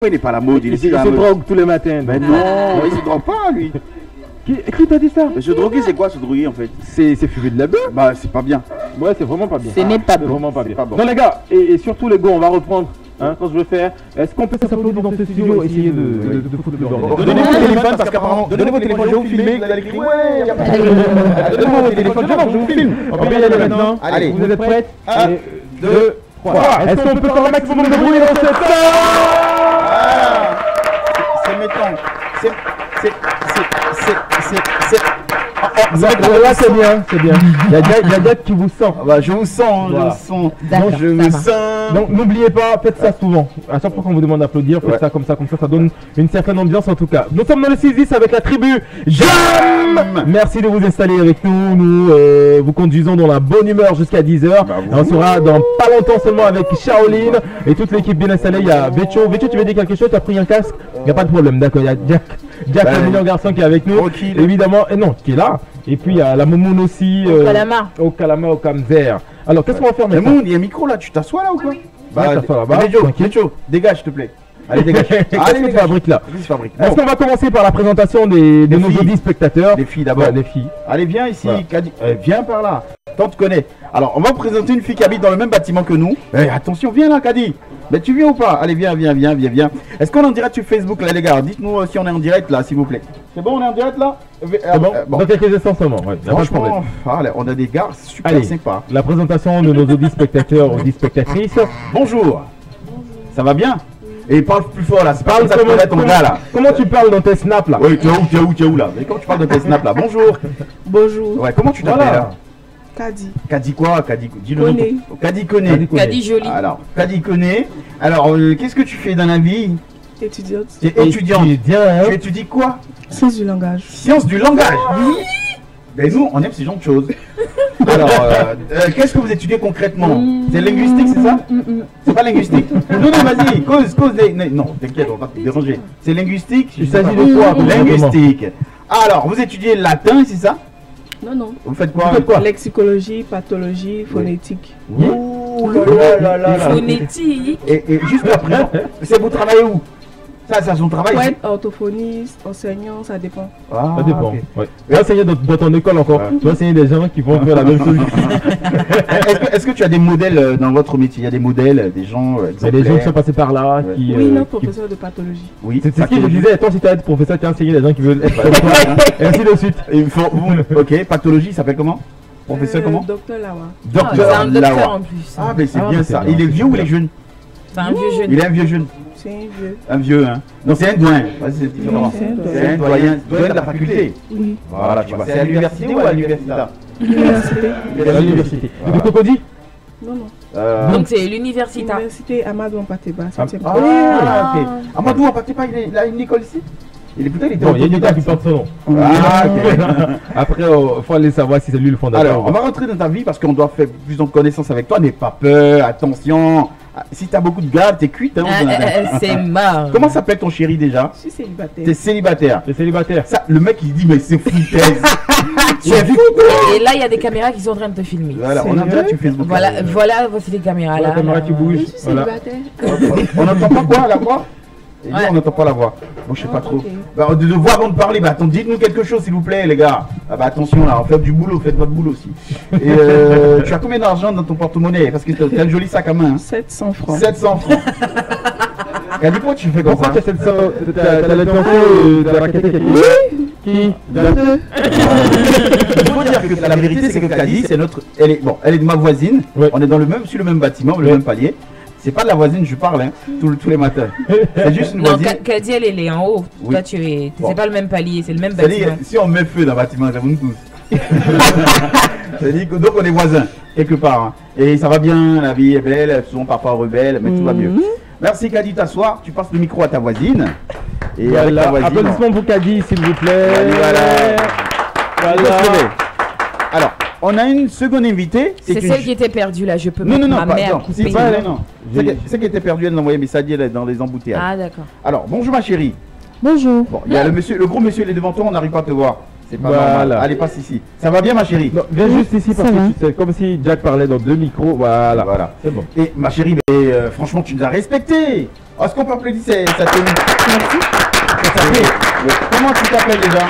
Il n'est pas à la mode, il se drogue tous les matins. Mais non, il se drogue pas lui. Qui t'a dit ça? Mais se droguer, c'est quoi se droguer en fait? C'est fumer de la beuh. Bah c'est pas bien. Ouais, c'est vraiment pas bien. Ce n'est pas bon. Vraiment pas bien. Pas bon. Non les gars, et surtout les gars, on va reprendre. Hein, quand je veux faire, est-ce qu'on peut s'applaudir dans ce studio et essayer de foutre le bordel? Donnez vos téléphones parce qu'apparemment, donnez vos téléphones, je vais vous filmer, vous allez crier ouais, y a pas de problème. Donnez vos téléphones, je vous filme. On peut y aller maintenant. Allez, vous êtes prêts? 1, 2, 3. Est-ce qu'on peut faire un maximum de bruit dans cette C'est méchant. Là c'est bien, c'est bien. Il y a Jack qui vous sent. Bah je vous sens, Voilà. je me sens. Donc n'oubliez pas, faites ça souvent. À chaque fois qu'on vous demande d'applaudir, faites ça comme ça, ça donne une certaine ambiance en tout cas. Nous sommes dans le 6-10 avec la tribu Jam. Merci de vous installer avec nous. Nous vous conduisons dans la bonne humeur jusqu'à 10h. On sera dans pas longtemps seulement avec Shaolin et toute l'équipe bien installée. Il y a Vecho. Vecho, tu veux dire quelque chose? Tu as pris un casque? Il n'y a pas de problème, d'accord. Il y a Jack, le mignon garçon qui est avec nous. Tranquille. Évidemment, et non, qui est là. Et puis il y a la Momoun aussi. Au Kalama, au Kamzer. Alors qu'est-ce qu'on va faire maintenant? Il y a un micro là, tu t'assois là ou quoi? Bah, t'assois là-bas. Vecho, dégage s'il te plaît. Allez, dégage. Allez, les fabriques là. Fabrique. Est-ce qu'on va commencer par la présentation de nos auditeurs spectateurs? Les filles d'abord. Les filles. Allez, viens ici, Voilà. Kadi. Viens par là. Tant te connais. Alors, on va vous présenter une fille qui habite dans le même bâtiment que nous. Attention, viens là, Kadi. Mais tu viens ou pas? Allez, viens. Est-ce qu'on est en direct sur Facebook là, les gars? Dites-nous si on est en direct là, s'il vous plaît. C'est bon, on est en direct là? C'est bon, dans quelques instants seulement. Ouais, y a pas de problème. Franchement, on a des gars super Allez, sympas. la présentation de nos auditeurs spectateurs, spectatrices. Bonjour. Ça va bien? Et parle plus fort là, c'est pas comme ça que tu ton gars là. Comment tu parles dans tes snaps là? Oui, tu es où là? Mais comment tu parles de tes snaps là? Bonjour. Bonjour. Ouais, comment tu t'appelles là? Kadi. Kadi quoi? Kadi, dis-le. Koné. Kadi Koné. Kadi Jolie. Alors, Kadi Koné. Alors, qu'est-ce que tu fais dans la vie? Étudiante. Tu es étudiante. Tu étudies quoi? Sciences du langage. Sciences du langage. Oui. Ben nous, on aime ce genre de choses. Alors, qu'est-ce que vous étudiez concrètement? C'est linguistique, c'est ça? C'est pas linguistique. Non, vas-y, cause non, t'inquiète, on va pas te déranger. C'est linguistique. Il s'agit de quoi? Linguistique. Alors, vous étudiez le latin, c'est ça? Non. Vous faites quoi? Lexicologie, pathologie, phonétique. Ouh là. Phonétique. Et juste après, c'est vous travaillez où? Ça, c'est son travail. Ouais, orthophoniste, enseignant, ça dépend. Ah, Ça dépend. ok. Ouais. Tu vas enseigner dans ton école encore. Tu vas enseigner des gens qui vont faire la même chose. Est-ce que tu as des modèles dans votre métier? Il y a des modèles, des gens Il y a des gens qui sont passés par là. Ouais. Qui, Oui, non, professeur de pathologie. Oui, C'est ce que je disais. Toi, si tu as été professeur, tu as enseigné des gens qui veulent être professeur. Et ainsi de suite. Ok, pathologie, ça s'appelle comment? Professeur comment? Docteur Lawa. C'est Docteur un docteur Lawa. en plus. Ah, mais c'est Ah, bien mais ça. c'est bien. Il est vieux ou il est jeune? C'est un vieux jeune. Il est un vieux jeune. C'est un vieux. Un vieux, hein. Non, c'est un doyen. Ouais, c'est différent. Oui, c'est un C'est un doyen de la faculté. Oui. Voilà, tu vois. C'est à l'université ou à l'université? Université. À l'université. Et de Cocody? Non. Donc c'est l'université. Université Amadou Ampateba, 7e. Ah, ok. Amadou Ampateba, il a une école ici? Il est peut-être Bon, il y a une état qui porte son nom. Ah, ok. Après, il faut aller savoir si c'est lui le fondateur. Alors, on va rentrer dans ta vie parce qu'on doit faire plus de connaissances avec toi. N'aie pas peur, attention. Si t'as beaucoup de gars, t'es cuite. Hein, C'est mort. Comment s'appelle ton chéri déjà? Je suis célibataire. T'es célibataire. C'est célibataire. Ça, le mec il dit mais c'est foutaise. Tu es fou. Et là, il y a des caméras qui sont en train de te filmer. Voilà, on a déjà tu Facebook. Voilà, voici les caméras La là. caméra qui bouge. Je suis Voilà. célibataire. On n'entend pas quoi la voix? Et Ouais. on n'entend pas la voix. Bon, je sais pas Ah, trop. ok. Bah, de voix avant de parler, bah attends, dites-nous quelque chose s'il vous plaît les gars. Ah bah attention là, faites du boulot, faites votre boulot aussi. Et tu as combien d'argent dans ton porte-monnaie? Parce que t'as un joli sac à main. Hein. 700 francs. 700 francs. Qu'a dit quoi tu fais comme Pourquoi ça? tu as 700? T'as l'intention de raqueter quelqu'un? Qui? Il faut dire que la vérité c'est que Kadi, c'est notre. Elle est de ma voisine. Ouais. On est sur le même bâtiment, le même palier. C'est pas de la voisine, je parle hein, tous les matins. C'est juste une Non, voisine. Kadi, elle est en haut. Oui. Toi, tu es. Bon. C'est pas le même palier, c'est le même C'est-à-dire, bâtiment. si on met feu dans le bâtiment, ça vous nous tous. C'est-à-dire que donc on est voisins, quelque part. Hein. Et ça va bien, la vie est belle, elles sont parfois rebelles, mais tout va mieux. Merci Kadi, t'asseoir, tu passes le micro à ta voisine. Et avec ta voisine. Applaudissements pour Kadi, s'il vous plaît. Voilà. Alors, on a une seconde invitée. C'est celle qui était perdue là, je peux Non, mettre non, ma non, mère non, couper. c'est pas elle, non. Celle qui était perdue, elle nous a envoyé un message elle est dans les embouteillages. Ah d'accord. Alors, bonjour ma chérie. Bonjour. Bon, il y a le gros monsieur, il est devant toi, on n'arrive pas à te voir. C'est pas normal. Allez, passe ici. Ça va bien, ma chérie? Non, viens juste ici parce que c'est comme si Jack parlait dans 2 micros. Voilà. C'est bon. Et ma chérie, mais, franchement, tu nous as respecté. Est-ce qu'on peut applaudir sa tenue? Merci. Comment tu t'appelles déjà?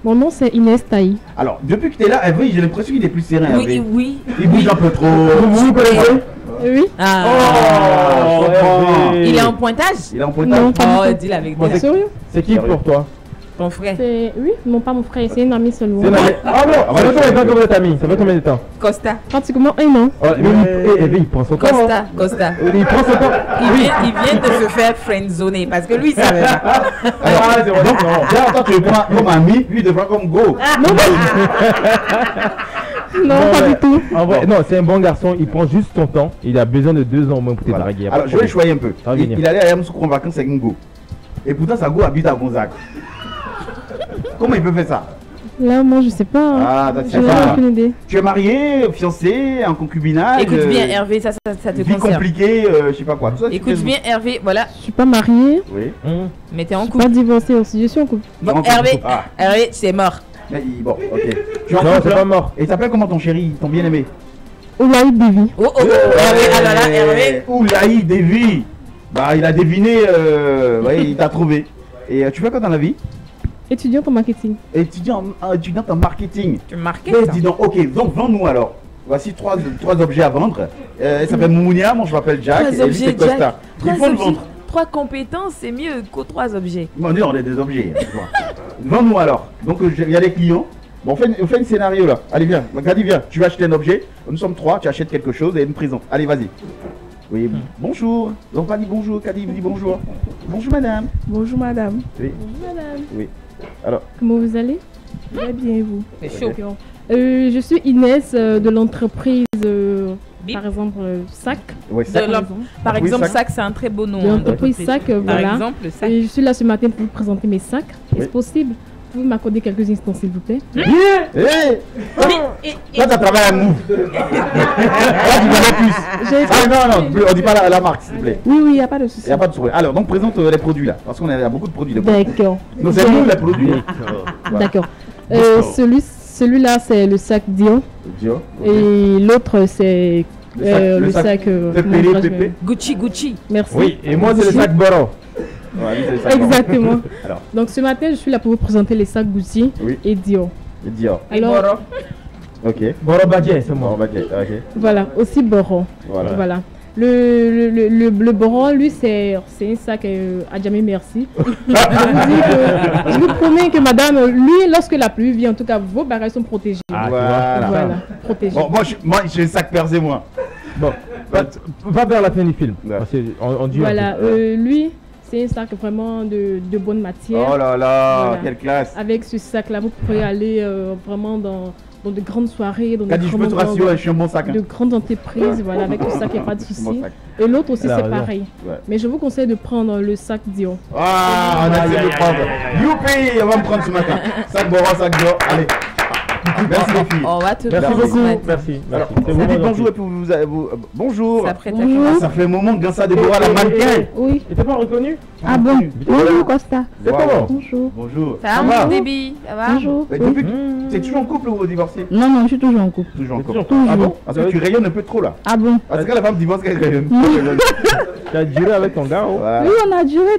Mon nom c'est Inès Taï. Alors, depuis que tu es là, Hervé, j'ai l'impression qu'il est plus serein. Oui, oui. Il bouge un peu trop. Vous connaissez? Oui. Ah. Oh, je comprends. Il est en pointage? Il est en pointage? Non, Oh, dis la vérité. Sérieux? C'est qui pour toi? Ton frère. Oui, non pas mon frère, c'est une amie seulement. Ah bon, ça fait combien de temps que vous êtes amis? Ça fait combien de temps? Costa. Pratiquement 1 an. Il prend son temps. Costa. Il prend son temps. Il vient de se faire friendzoner parce que lui, ça va. Alors, donc, attends, tu le prends comme ami, lui, il te prend comme go. Non, pas du tout. En vrai, non, c'est un bon garçon, il prend juste son temps. Il a besoin de 2 ans au moins pour te draguer. Alors, je vais choisir un peu. Il allait à Yamoussoukro en vacances avec un go. Et pourtant, sa go habite à Gonzague. Comment il peut faire ça? Là, moi, je sais pas. Ah, je n'ai aucune idée. Tu es marié, fiancé, en concubinage? Écoute bien, Hervé, ça te vie concerne. compliquée, je sais pas quoi. Tout ça, écoute bien, Hervé, voilà. Je suis pas mariée. Oui. Mais t'es en Je couple. suis pas divorcée aussi, je suis en couple. Bon, Hervé, Hervé, c'est mort. Bon, ok. Non, c'est pas mort. Et t'appelles comment ton chéri, ton bien-aimé? Oulaï Bivi. Oh, Hervé, alors là, Hervé. Oulaï Devi. Bah, il a deviné, il t'a trouvé. Et tu fais quoi dans la vie? Étudiante en marketing. Étudiante en marketing. Tu marquais Mais ça. dis donc, ok, donc vends-nous alors. Voici trois objets à vendre. Elle s'appelle Moumounia, moi je m'appelle Jack, et lui c'est Costa. Il faut le vendre. 3 compétences, c'est mieux que 3 objets. Bon, on est des objets. Vends-nous alors. Donc il y a les clients. Bon, on fait un scénario là. Allez, viens. Kadi, viens. Tu vas acheter un objet. Nous sommes 3, tu achètes quelque chose et une prison. Allez, vas-y. Oui, bonjour. Donc pas dit bonjour, Kadi dit bonjour. Bonjour madame. Bonjour madame. Oui. Bonjour madame. Oui. Alors. Comment vous allez? Très bien et vous? C'est chaud. Je suis Inès de l'entreprise, par exemple, SAC. Ouais, par exemple, SAC, c'est un très beau nom. De l'entreprise SAC, voilà. Par exemple, SAC. Et je suis là ce matin pour vous présenter mes sacs. Est-ce possible? Vous pouvez m'accorder quelques instants, s'il vous plaît? Toi, t'as travaillé à Move. Là, tu connais plus. Non, on dit pas la marque, s'il te plaît. Oui, il n'y a pas de souci. Il n'y a pas de souci. Alors, donc, présente les produits là. Parce qu'on a beaucoup de produits. D'accord. Donc, c'est nous les produits. D'accord. Celui-là, c'est le sac Dior. Et l'autre, c'est le sac. Gucci. Merci. Oui, et moi, c'est le sac Boro. Exactement. Alors. Donc ce matin, je suis là pour vous présenter les sacs Gucci et Dior. Et Dior. Alors, ok. Boro Badje, c'est moi. Ok. Voilà, aussi Boro. Voilà. Le Boro, lui, c'est un sac à jamais merci. Je vous promets que madame, lui, lorsque la pluie vient, en tout cas, vos bagages sont protégés. Voilà. Protégés. Bon, moi j'ai un sac percé, moi. Bon, va vers la fin du film. On dit voilà, lui, c'est un sac vraiment de bonne matière. Oh là là, quelle classe. Avec ce sac-là, vous pourrez aller vraiment dans de grandes soirées, dans je peux te rassurer, je suis un bon sac. De grandes entreprises, voilà, avec ce sac, il n'y a pas de souci. Et l'autre aussi, c'est pareil. Mais je vous conseille de prendre le sac Dior. Ah, on a essayé de prendre. Youpi, on va me prendre ce matin. Sac Boro, sac Dior, allez. Merci les filles. On va te Merci beaucoup. Merci. Alors, vous dites bonjour et puis vous bonjour. Ça fait un moment que Gansa Déborah la mannequin. Oui. Tu t'es pas reconnu? Ah bon? Bonjour Costa. C'est comment? Bonjour. Bonjour. Ça va mon débit? Ça va? Bonjour. T'es toujours en couple ou divorcé? Non, je suis toujours en couple. Toujours en couple. Ah bon? Parce que tu rayonnes un peu trop là. Ah bon? Parce que la femme divorce qu'elle rayonne. Tu as duré avec ton gars? Oui, on a duré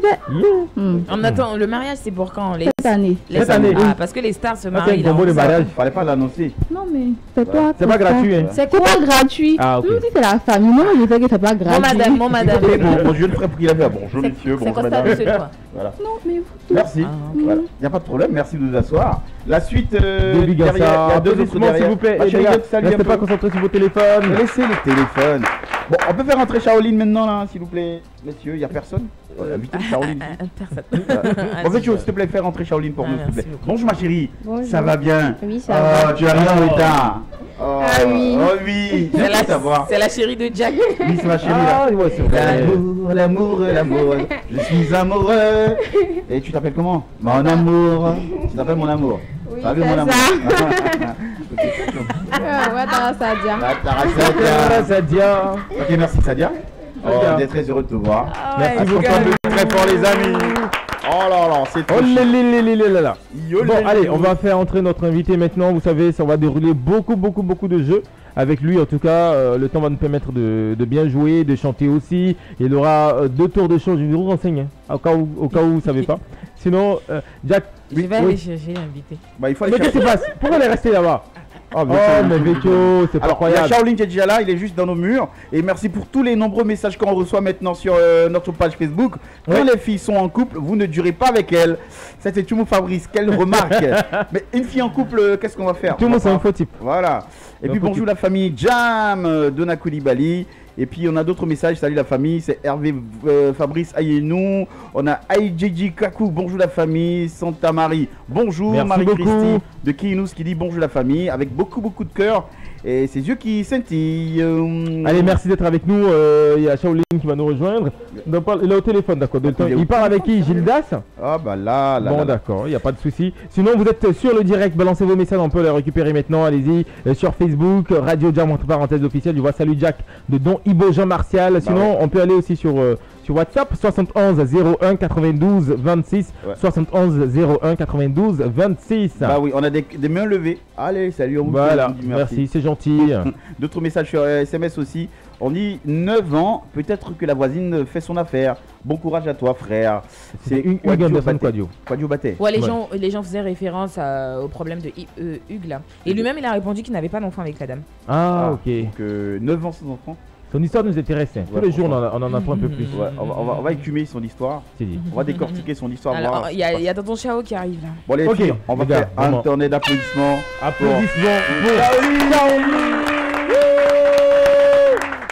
On attend, le mariage c'est pour quand? Cette année. Cette année. Ah, parce que les stars se marient là. Le mariage. Fallait pas l'annoncer. Non mais c'est quoi? C'est pas gratuit hein? C'est quoi gratuit? Ah ok. Même si c'est la famille, moi je sais que c'est pas gratuit. Mon madame. Bon, je le ferai pour qu'il avait bonjour monsieur, bonjour madame. C'est toi. Voilà. Non mais Merci. Il n'y a pas de problème, merci de nous asseoir. La suite, Début derrière, il y a deux autres derrière. s'il vous plaît. Ma chérie, Restez pas concentrés sur vos téléphones. Laissez les téléphones. Bon, on peut faire rentrer Shaolin maintenant là, s'il vous plaît. Messieurs, il n'y a personne. Invitez Shaolin. En fait, s'il te plaît, faire rentrer Shaolin pour nous, s'il te plaît. Bonjour ma chérie. Bonjour. Ça va bien? Oui, ça va. Tu arrives en retard. Ah oui. Oh oui. C'est la chérie de Jack. Oui, c'est ma chérie là. Ah ouais, c'est vrai. L'amour. Je suis amoureux. Et tu t'appelles comment? Mon amour. Tu t'appelles mon amour? Oui, Salut c'est mon amour. Ouais, Sadia. Ok, merci Sadia. On est très heureux de te voir. Merci beaucoup. Très fort les amis. Oh là là, c'est trop Oh chiant. là. Bon, allez, on va faire entrer notre invité maintenant. Vous savez, ça va dérouler beaucoup de jeux. Avec lui, en tout cas, le temps va nous permettre de bien jouer, de chanter aussi. Il aura 2 tours de chant. Je vais vous renseigner, au cas où vous ne savez pas. Sinon, Jack. Je vais aller chercher l'invité. Bah, il faut aller Mais qu'est-ce qui se passe? Pourquoi elle est restée là-bas? Oh, mais Vecchio, c'est pas Alors, il y a incroyable. Shaolin qui est déjà là, il est juste dans nos murs. Et merci pour tous les nombreux messages qu'on reçoit maintenant sur notre page Facebook. Quand les filles sont en couple, vous ne durez pas avec elles. Ça, c'est Tumo Fabrice, quelle remarque. Mais une fille en couple, qu'est-ce qu'on va faire? Tout le monde, c'est un faux type. Voilà. Et puis bonjour la famille Jam, Donna Koulibaly. Et puis on a d'autres messages, salut la famille, c'est Hervé Fabrice Ayenou. On a Aïdjidji Kakou, bonjour la famille. Santa Marie, bonjour. Marie-Christine de Kinous qui dit bonjour la famille, avec beaucoup de cœur et ses yeux qui scintillent. Allez, merci d'être avec nous. Il y a Shaolin qui va nous rejoindre. Il est au téléphone, d'accord. Il parle avec qui? Gildas? Ah bah là. Bon, d'accord, il n'y a pas de souci. Sinon, vous êtes sur le direct, balancez vos messages, on peut les récupérer maintenant. Allez-y, sur Facebook, Radio Jam, entre parenthèses officielle. Je vois Salut Jack de Don Ibo Jean Martial. Sinon, on peut aller aussi sur WhatsApp 71 01 92 26. 71 01 92 26. Bah oui, on a des mains levées. Allez, salut, on vous voilà, merci, c'est gentil. D'autres messages sur SMS aussi. On dit 9 ans, peut-être que la voisine fait son affaire. Bon courage à toi, frère. C'est Hugues Anderson Quadio Baté. Ouais, les gens faisaient référence au problème de Hugues là. Et lui-même, il a répondu qu'il n'avait pas d'enfant avec la dame. Ah, ok. Donc 9 ans sans enfant. Son histoire nous intéresse. Tous les jours, on en apprend un peu plus. Ouais, on va écumer son histoire. On va décortiquer son histoire. Alors, il y a tonton Chao qui arrive là. Bon, les filles, on va faire un tournée d'applaudissements. Applaudissements pour Shaolin.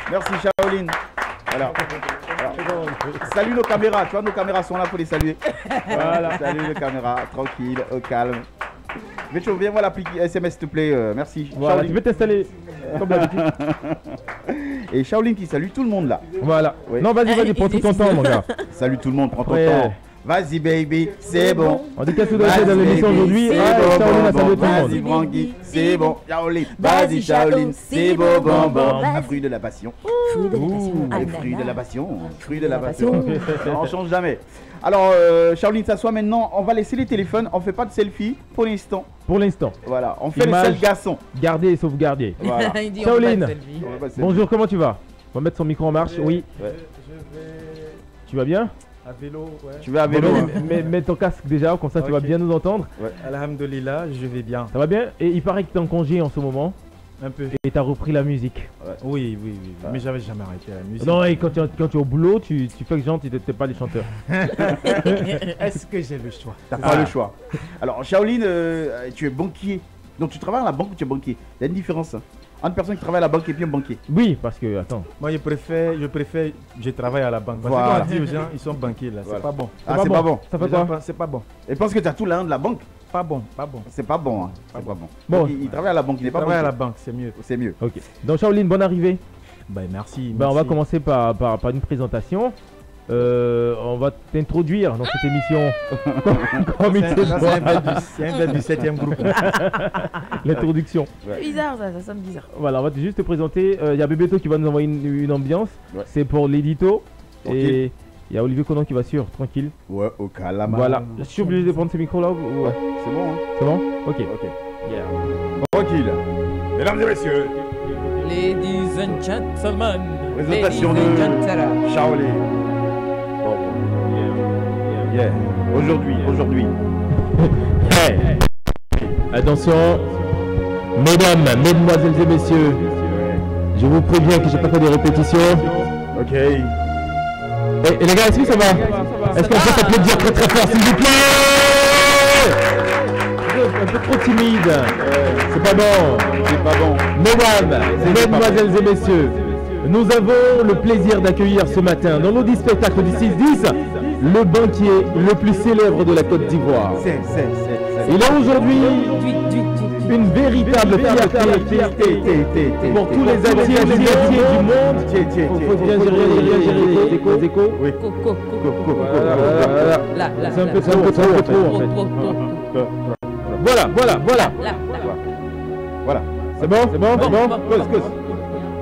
Merci Shaolin. Alors, salut nos caméras. Tu vois, nos caméras sont là pour les saluer. Voilà, salut les caméras. Tranquille, au calme. Vécho, viens voir l'appli SMS s'il te plaît. Merci. Voilà, tu veux t'installer comme d'habitude. Et Shaolin qui salue tout le monde là. Voilà. Ouais. Non, vas-y, prends tout ton temps, mon gars. Salut tout le monde, prends ton temps. Vas-y baby, c'est bon. On dit qu'est-ce que vous avez fait dans l'émission aujourd'hui? Shaolin a salué tout le monde. Vas-y Branky, c'est bon. Shaolin, vas-y Shaolin, c'est bon. Un fruit de la passion. Fruit de la passion. Fruit de la passion. On change jamais. Alors Shaolin s'assoit maintenant. On va laisser les téléphones. On fait pas de selfie pour l'instant. Voilà, on fait le seul garçon. Garder et sauvegarder. Voilà. Shaolin, bonjour, comment tu vas? On va mettre son micro en marche. Oui. Tu vas bien? À vélo, ouais. Tu vas à vélo? Mets ton casque déjà, comme ça tu vas bien nous entendre. Ouais. Alhamdulillah, je vais bien. Ça va bien? Et il paraît que tu es en congé en ce moment. Un peu. Et tu as repris la musique. Ouais. Oui. Mais j'avais jamais arrêté la musique. Non, et quand tu es au boulot, tu fais que genre, tu n'es pas des chanteurs. Est-ce que j'ai le choix? T'as pas le choix. Alors Shaolin, tu es banquier. Donc tu travailles à la banque ou tu es banquier? Il y a une différence. Une personne qui travaille à la banque et puis un banquier. Oui, parce que, attends. Moi, je préfère, je travaille à la banque. Parce voilà. que quand on dit aux gens, ils sont banquiers là, c'est pas bon. Ah, c'est pas bon. Ça fait quoi? C'est pas bon. Et pense que tu as tout l'un de la banque. Pas bon. C'est pas bon, hein. C'est pas bon. Bon, il travaille à la banque, il n'est pas travaille à la banque, c'est mieux. C'est mieux. Ok. Donc Shaolin, bonne arrivée. Ben merci. On va commencer par une présentation. On va t'introduire dans cette émission. C'est un du 7e groupe. L'introduction. C'est bizarre ça sonne bizarre. Voilà, on va juste te présenter. Il y a Bébéto qui va nous envoyer une ambiance. Ouais. C'est pour l'édito. Et il y a Olivier Conan qui va sur, tranquille. Ouais, au calme. Voilà. Je suis obligé de prendre ce micro là ou... Ouais, c'est bon. Hein. C'est bon? Ok. Yeah. Tranquille. Mesdames et messieurs. Ladies and gentlemen. Présentation de Shaolin. Yeah. Aujourd'hui. Hey. Attention, mesdames, mesdemoiselles et messieurs, je vous préviens que j'ai pas fait de répétitions. Ok. Et les gars, est-ce que ça va? Est-ce qu'on peut s'applaudir très très fort s'il vous plaît? Un peu trop timide. C'est pas bon. Mesdames, mesdemoiselles et messieurs, nous avons le plaisir d'accueillir ce matin dans l'Audi Spectacle du 6-10 le banquier le plus célèbre de la Côte d'Ivoire. Il a aujourd'hui une véritable fierté pour tous les ateliers du monde. Il faut bien gérer les échos. Oui. C'est un peu trop en fait. Voilà. Voilà. C'est bon.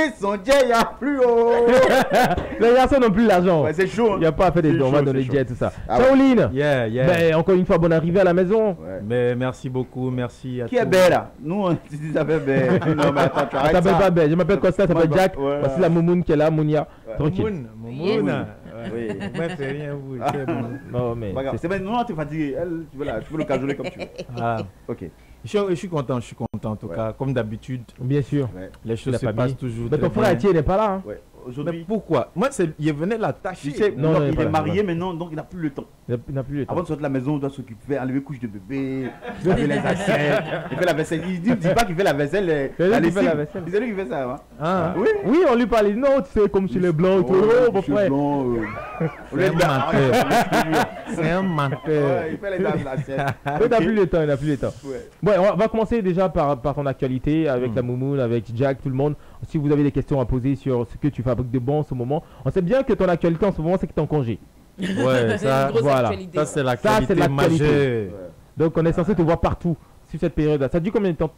Allez, son jet, il y a plus haut. Les garçons n'ont plus l'argent. Ouais, c'est chaud. Il n'y a pas à faire des C'est dons chaud, dans les c'est jets, chaud. tout ça. Ah Shaolin. Yeah, yeah. Ben, encore une fois, bonne arrivée à la maison. Ouais. Mais merci beaucoup, merci à Qui est tous. belle là? Nous, on s'appelle belle. Non, mais attends, tu Je arrêtes t'appelle ça. pas Ben, je m'appelle Costa, ça Moi, s'appelle Jack. voilà. Voici la Moumoun qui est là, Mounia. Tranquille. Moumoun. Oui. Moi, fais rien, vous. c'est bon. Non, mais. Pas grave. C'est bien, non, t'es fatigué. Elle, tu veux le cajoler comme tu veux. Ah. Ok. Je suis content en tout Ouais. cas. Comme d'habitude, Bien sûr. Ouais. les choses La se famille. passent toujours Mais très ton frère bien. Etienne n'est pas là. Hein. Ouais. Mais Aujourd'hui, pourquoi? Moi, il venait la tâcher. tu sais, Non, non, il est il pas est là, marié maintenant, donc il n'a plus le temps. Il n'a plus le temps. Avant de sortir de la maison, il doit s'occuper, enlever couche de bébé, laver les assiettes, il fait la vaisselle. Il ne dit pas qu'il fait la vaisselle. C'est lui la qui fait la lessive. vaisselle. C'est lui qui fait ça. Hein. Ah. Oui. Oui, on lui parlait. Non, tu sais, comme chez les Blancs, tout. Oh, mon cheveux frère. blancs, on lui a C'est dit, un ah, menteur. C'est un menteur. ouais, il fait les assiettes. Il n'a plus le temps, il n'a plus le temps. Ouais. Bon, on va commencer déjà par ton actualité avec la Moumoun, avec Jack, tout le monde. Si vous avez des questions à poser sur ce que tu fabriques de bon en ce moment, on sait bien que ton actualité en ce moment, c'est que tu es en congé. Ouais, ça, une grosse voilà. actualité. ça c'est c'est l'actualité l'actualité. majeure. Donc, on est censé te voir partout sur cette période-là. Ça dure combien de temps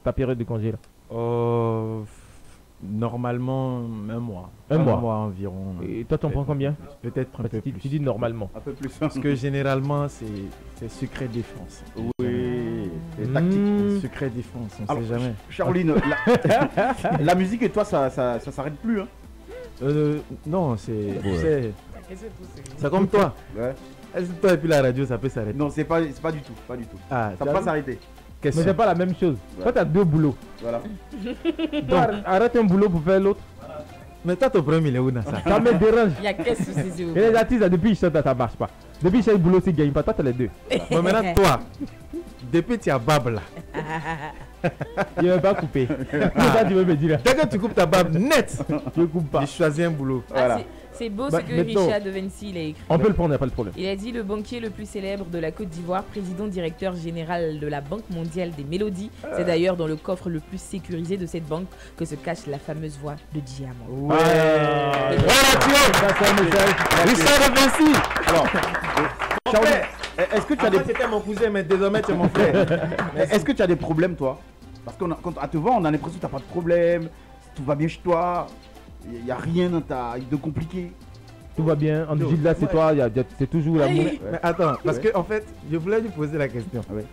ta période de congé là? Normalement, un mois. Un mois. Environ. Et toi, t'en prends combien? Peut-être un peu Tu plus. dis normalement. Un peu plus. Parce que généralement, c'est secret défense. Oui, c'est Mmh. tactique. Secret défense, on Alors, sait jamais. Caroline, la musique et toi, ça s'arrête plus. Hein. Non, c'est. Tu Ouais. sais, c'est comme toi. Ouais. Est-ce que toi et puis la radio, ça peut s'arrêter? Non, c'est pas du tout. Pas du tout. Ah, Ça peut pas s'arrêter. Mais Question. c'est pas la même chose. Ouais. Toi, t'as deux boulots. Voilà. Donc, arrête un boulot pour faire l'autre. Mais toi, ton premier, il est où dans ça? Ça me dérange. Il y a qu'est-ce sous ses yeux. Et les artistes, là, depuis ils chantent, ça marche pas. Depuis ils chantent le boulot, c'est gagne pas. Toi, t'as les deux. Bon, maintenant, toi, depuis tu as barbe là. Il va pas couper. Ça, tu veux me dire. Dès que tu coupes ta barbe net, Je coupe pas. j'ai choisi un boulot. Ah, Voilà. c'est beau Bah, ce que maintenant- Richard de Vinci il a écrit. On peut le prendre, y a pas de problème. Il a dit le banquier le plus célèbre de la Côte d'Ivoire, président directeur général de la Banque mondiale des mélodies. C'est d'ailleurs dans le coffre le plus sécurisé de cette banque que se cache la fameuse voix de Diamant. Ouais. Ça, c'est un message. Richard de Vinci. Alors, Caroline, est-ce que tu as des C'était mon cousin, mais désormais tu es mon frère. est-ce que tu as des problèmes, toi? Parce qu'on quand à te voir, on a l'impression que tu n'as pas de problème, tout va bien chez toi, il n'y a rien de compliqué. Tout va bien. En Gilles là, c'est Ouais. toi. C'est toujours l'amour. Mais attends, parce que en fait, je voulais lui poser la question. Ouais.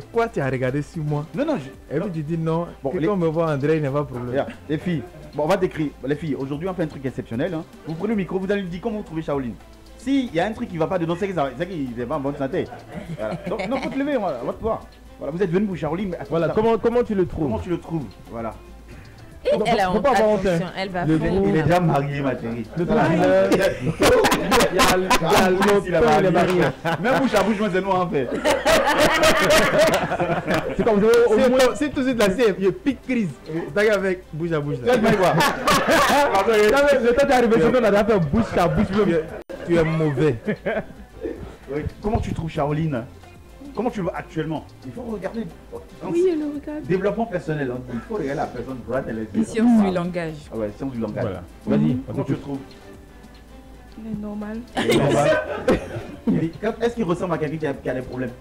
c'est quoi tu as regardé sur moi? Non. Et puis tu dis non. Bon, Quand on me voit André, il n'y a pas de problème. Regarde, les filles, bon, on va décrire. Les filles, aujourd'hui, on fait un truc exceptionnel. Hein. Vous prenez le micro, vous allez lui dire comment vous trouvez Shaolin. S'il y a un truc qui va pas dedans, c'est qu'il n'est pas en bonne santé. Voilà. Donc, non, faut te lever, on va te voir. Voilà, vous êtes venu pour Shaolin. Mais Voilà, comment tu le trouves? comment tu le trouves? Voilà. Et elle a faut pas avoir honte, attention, elle va Le faire. gros, Il est déjà marié, ma chérie. Le truc, il est marié. Même bouche à bouche, moi, c'est nous en fait. C'est comme vous avez au moins. C'est tout de suite là, c'est pique crise. D'accord, avec bouche à bouche. Là. Le temps d'arriver chez nous, on a déjà fait bouche à bouche. Tu es mauvais. Comment tu trouves Shaolin? Comment tu le vois actuellement? Il faut regarder. Oui, je le regarde. Développement personnel, hein. Il faut regarder la personne droite et les yeux. Science du langage. Ah ouais, science du langage. Voilà. Vas-y, Comment tu le trouves? Il est normal. Est-ce qu'il ressemble à quelqu'un qui a des problèmes?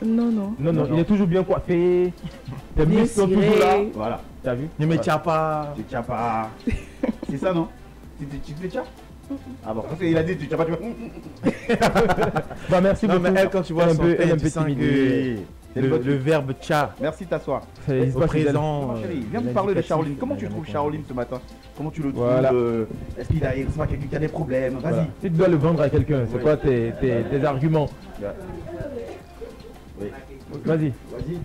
Non, non. Non, il est toujours bien coiffé. Tes Bien muscles sont toujours là. ciré. Voilà. T'as vu? Ne me tiens pas. Tu tiens pas. C'est ça, non? Tu te tiens? Ah bon, parce qu'il a dit tu tiens pas, tu vas. Bah merci Non, beaucoup. mais elle, quand tu vois son elle est un tête, peu tu sens timide. que le verbe tcha Merci de t'asseoir. Il se au passe une présent. Comment, chérie, viens me parler de Shaolin. Comment tu trouves Shaolin ce matin? Comment tu le trouves? Voilà. Est-ce qu'il ressemble à quelqu'un qui a des problèmes? Vas-y. Voilà. Si tu dois le vendre à quelqu'un, c'est Oui. quoi tes arguments? Oui. Vas-y. Vas-y.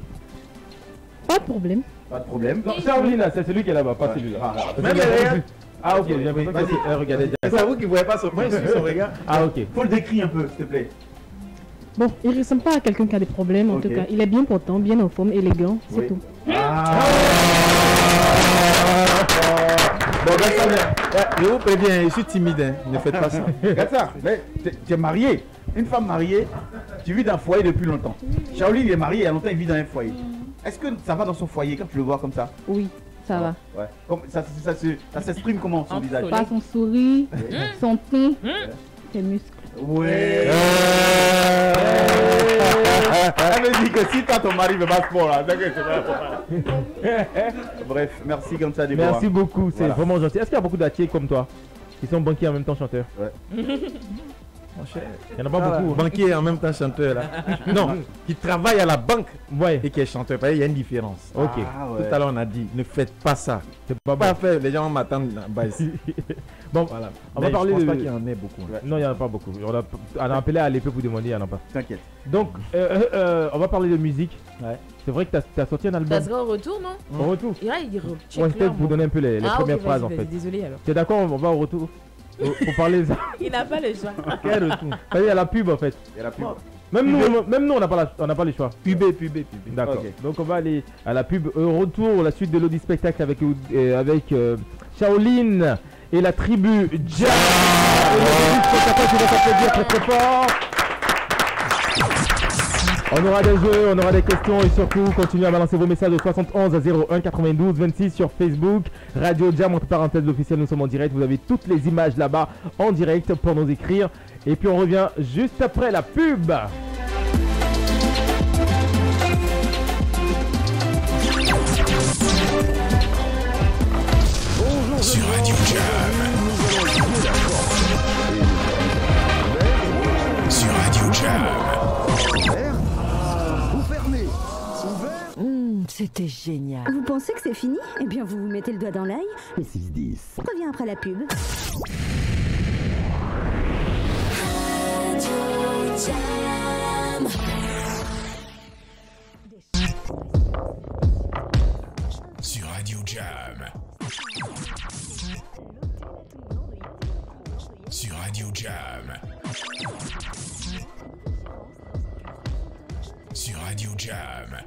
Pas de problème. Pas de problème. Non, Shaolin là, c'est celui qui est là-bas, pas Ouais. celui-là. Ah, Parce Même qu'il y a les pas gars. plus. Ah ok, j'ai l'impression Vas-y. que regardez. C'est à vous qui ne voyez pas son point, sur son regard. Ah ok. Faut le décrire un peu, s'il te plaît. Bon, il ressemble pas à quelqu'un qui a des problèmes en Ok. tout cas. Il est bien portant, bien en forme, élégant, c'est Oui. tout. Ah. Bon, ben ça vient. Je vous préviens, je suis timide, hein. Ne faites pas ça. Regarde ça. Mais tu es marié. Une femme mariée, tu vis dans un foyer depuis longtemps. Shaolin, il est marié, il y a longtemps, il vit dans un foyer. Est-ce que ça va dans son foyer quand tu le vois comme ça? Oui, ça va. Ouais. Ça s'exprime comment son Entre visage? Pas son sourire, son teint, ses muscles. Ouais. Elle me dit que si toi ton mari veut pas sport là, c'est que c'est pas. Bref, merci comme ça, Déborah. Merci beaucoup, c'est Voilà. vraiment gentil. Est-ce qu'il y a beaucoup d'attiers comme toi qui sont banquiers en même temps chanteurs? Ouais. Il n'y en a pas beaucoup. hein. Banquier en même temps chanteur là. Non, qui travaille à la banque Ouais, et qui est chanteur. Il y a une différence. ok. Ah, ouais. Tout à l'heure on a dit, ne faites pas ça. C'est pas Pas bon. faire, les gens m'attendent là-bas ici. Bon, Voilà. on Mais va parler je pense de. pas qu'il y en ait beaucoup. Ouais. Non, il n'y en a pas beaucoup. On a appelé à l'épée pour demander, il n'y en a pas. T'inquiète. Donc, on va parler de musique. Ouais. C'est vrai que tu as sorti un album. Ça sera au retour, non? Au retour. Il check Ouais, peut-être pour donner un peu les Ah, premières ok, phrases vas-y, en fait. vas-y, désolé alors. Tu es d'accord, on va au retour pour parler de ça. Il n'a pas le choix. Quel retour? Il y a la pub en fait. Il y a la pub. Même nous on n'a pas les choix. Pubé. D'accord. Ok. Donc on va aller à la pub. Retour, la suite de l'Audi Spectacle avec Shaolin et la tribu Jam. Et l'Audi Spectacle qui va s'applaudir très très fort. On aura des jeux, on aura des questions et surtout continuez à balancer vos messages au 71 01 92 26 sur Facebook. Radio Jam entre parenthèses officiel, nous sommes en direct. Vous avez toutes les images là-bas en direct pour nous écrire. Et puis on revient juste après la pub. Sur Radio Jam. Sur Radio Jam. C'était génial. Vous pensez que c'est fini? Eh bien, vous vous mettez le doigt dans l'œil. Le 6-10. Revient après la pub. Sur Radio Jam. Sur Radio Jam. Sur Radio Jam.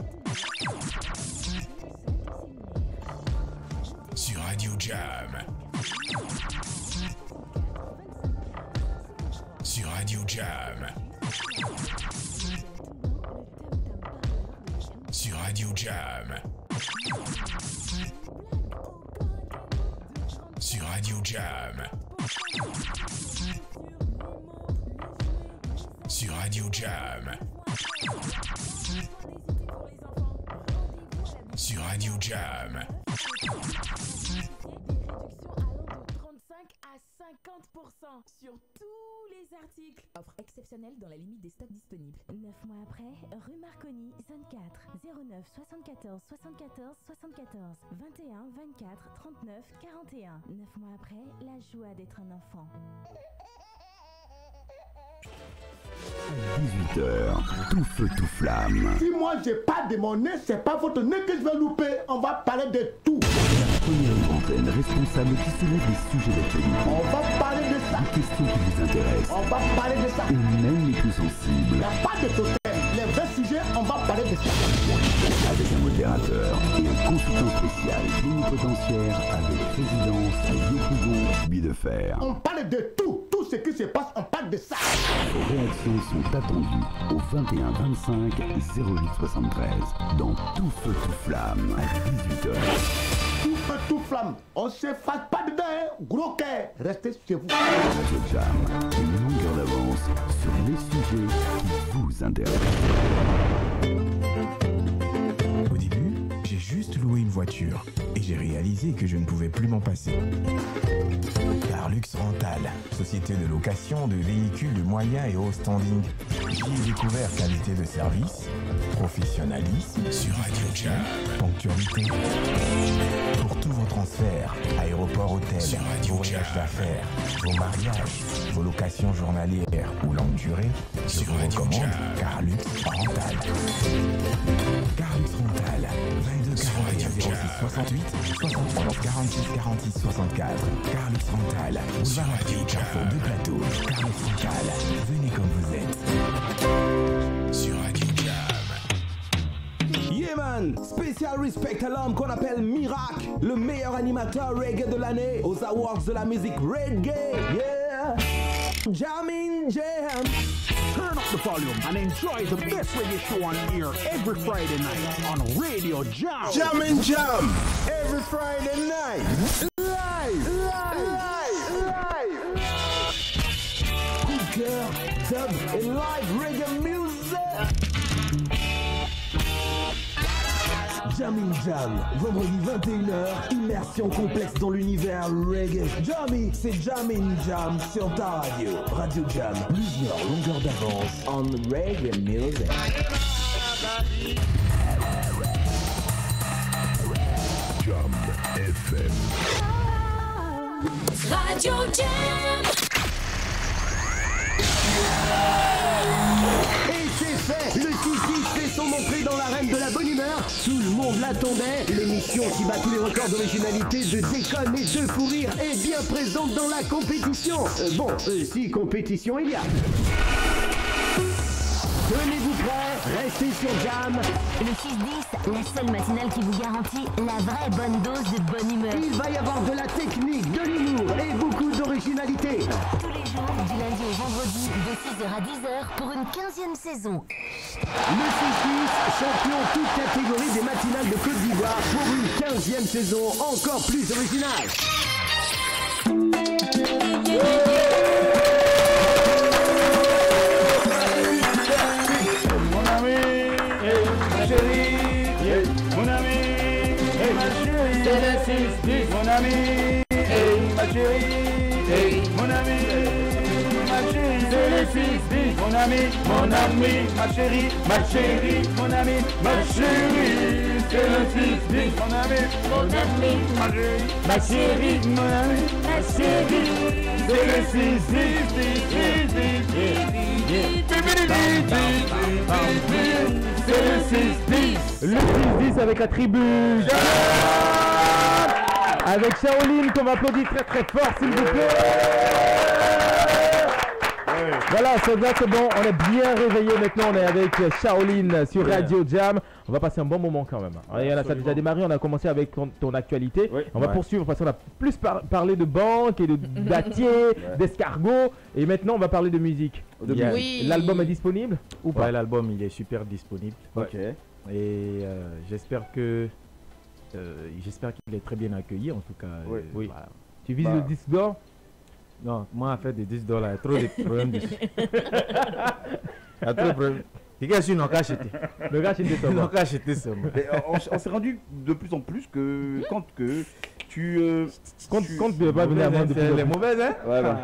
Sur Radio Jam. Sur Radio Jam. Sur Radio Jam. Sur Radio Jam. Sur Radio Jam. Sur Radio Jam. sur tous les articles. Offre exceptionnelle dans la limite des stocks disponibles. 9 mois après, rue Marconi, zone 4, 09 74 74 74 21 24 39 41. 9 mois après, la joie d'être un enfant. 18h, tout feu, tout flamme. Si moi j'ai pas de mon nez, c'est pas votre nez que je vais louper. On va parler de tout. La première antenne responsable qui soulève les sujets d'actualité. On va parler de ça. Des questions qui vous intéressent. On va parler de ça. Et même les plus sensibles. Il n'y a pas de totem. Les vrais sujets, on va parler de ça. Avec un modérateur et un consultant spécial plénipotentiaire avec résidence à Yopougon, Buis-de-Fer. On parle de tout. Tout ce qui se passe, on parle de ça. Vos réactions sont attendues au 21 25 08 73 dans Tout Feu Tout Flamme à 18h. Tout feu, tout flamme. On se fasse pas dedans, hein. Gros cœur. Restez chez vous. Radio Jam, une longueur d'avance sur les sujets qui vous intéressent. Au début, j'ai juste loué une voiture et j'ai réalisé que je ne pouvais plus m'en passer. Carlux Rental, société de location de véhicules de moyen et haut standing. J'y ai découvert qualité de service, professionnalisme, sur Radio Jam, ponctualité. Pour tous vos transferts, aéroport, hôtel, vos voyages d'affaires, vos mariages, vos locations journalières ou longue durée, sur vos commandes, Carlux Rental. Carlux Rental, 22 41 06 68 73 46 46 64. Carlux Rental, boulevard Radio Jam, de plateau. Carlux Rental, venez comme vous êtes. Sur Radio Jam. Yeah man, spécial respect à l'homme qu'on appelle Miracle, le meilleur animateur reggae de l'année aux awards de la musique reggae. Yeah, Jamming Jam. Turn up the volume and enjoy the best reggae show on air every Friday night on Radio Jam. Jamming Jam, every Friday night. Live. Coup de cœur, dub et live reggae music. Jamming Jam, vendredi 21h, immersion complexe dans l'univers reggae. Jammy, c'est Jamming Jam sur ta radio. Radio Jam, plusieurs longueurs d'avance on reggae music. Jam FM. Radio Jam. Et c'est fait. Le 6-10 fait son entrée dans l'arène de la bonne humeur. Tout le monde l'attendait. L'émission qui bat tous les records d'originalité, de déconne et de fou rire est bien présente dans la compétition. Si compétition il y a. Tenez-vous prêts, restez sur Jam. Le 6-10, la seule matinale qui vous garantit la vraie bonne dose de bonne humeur. Il va y avoir de la technique, de l'humour et beaucoup d'originalité. Tous les jours, du lundi au vendredi, de 6h à 10h pour une 15e saison. Le 6-10, champion toute catégorie des matinales de Côte d'Ivoire pour une 15e saison encore plus originale. Mon ami, ma chérie, mon ami, ma chérie, c'est le 6-10. Mon ami, ma chérie, mon ami, ma chérie, c'est le 6-10. Mon ami, ma chérie, mon ami, ma chérie, c'est le 6-10. Mon ami, ma chérie, mon ami, ma chérie, c'est le 6-10. C'est le 6-10. Le 6-10 avec la tribu. Avec Shaolin qu'on va applaudir très très fort s'il vous plaît. Voilà, c'est bon, on est bien réveillé maintenant, on est avec Shaolin sur Radio Jam. On va passer un bon moment quand même. Ça a déjà démarré, on a commencé avec ton actualité. On va poursuivre parce qu'on a plus parlé de banque et d'atier, d'escargot. Et maintenant on va parler de musique. Oui. L'album est disponible ou pas? Ouais, l'album il est super disponible. Ok. Et j'espère qu'il est très bien accueilli en tout cas. Oui. Voilà. Tu vises le disque d'or? Non, moi en fait des disques d'or là, il y a trop de problèmes dessus. Il y a trop de problèmes. Les gars, ils n'ont qu'à acheter. Le gars, c'est Ils n'ont qu'à acheter ça. Mais, on s'est rendu de plus en plus compte que tu. Quand tu ne pas venir à moi de les mauvaises, hein? Ouais, bah.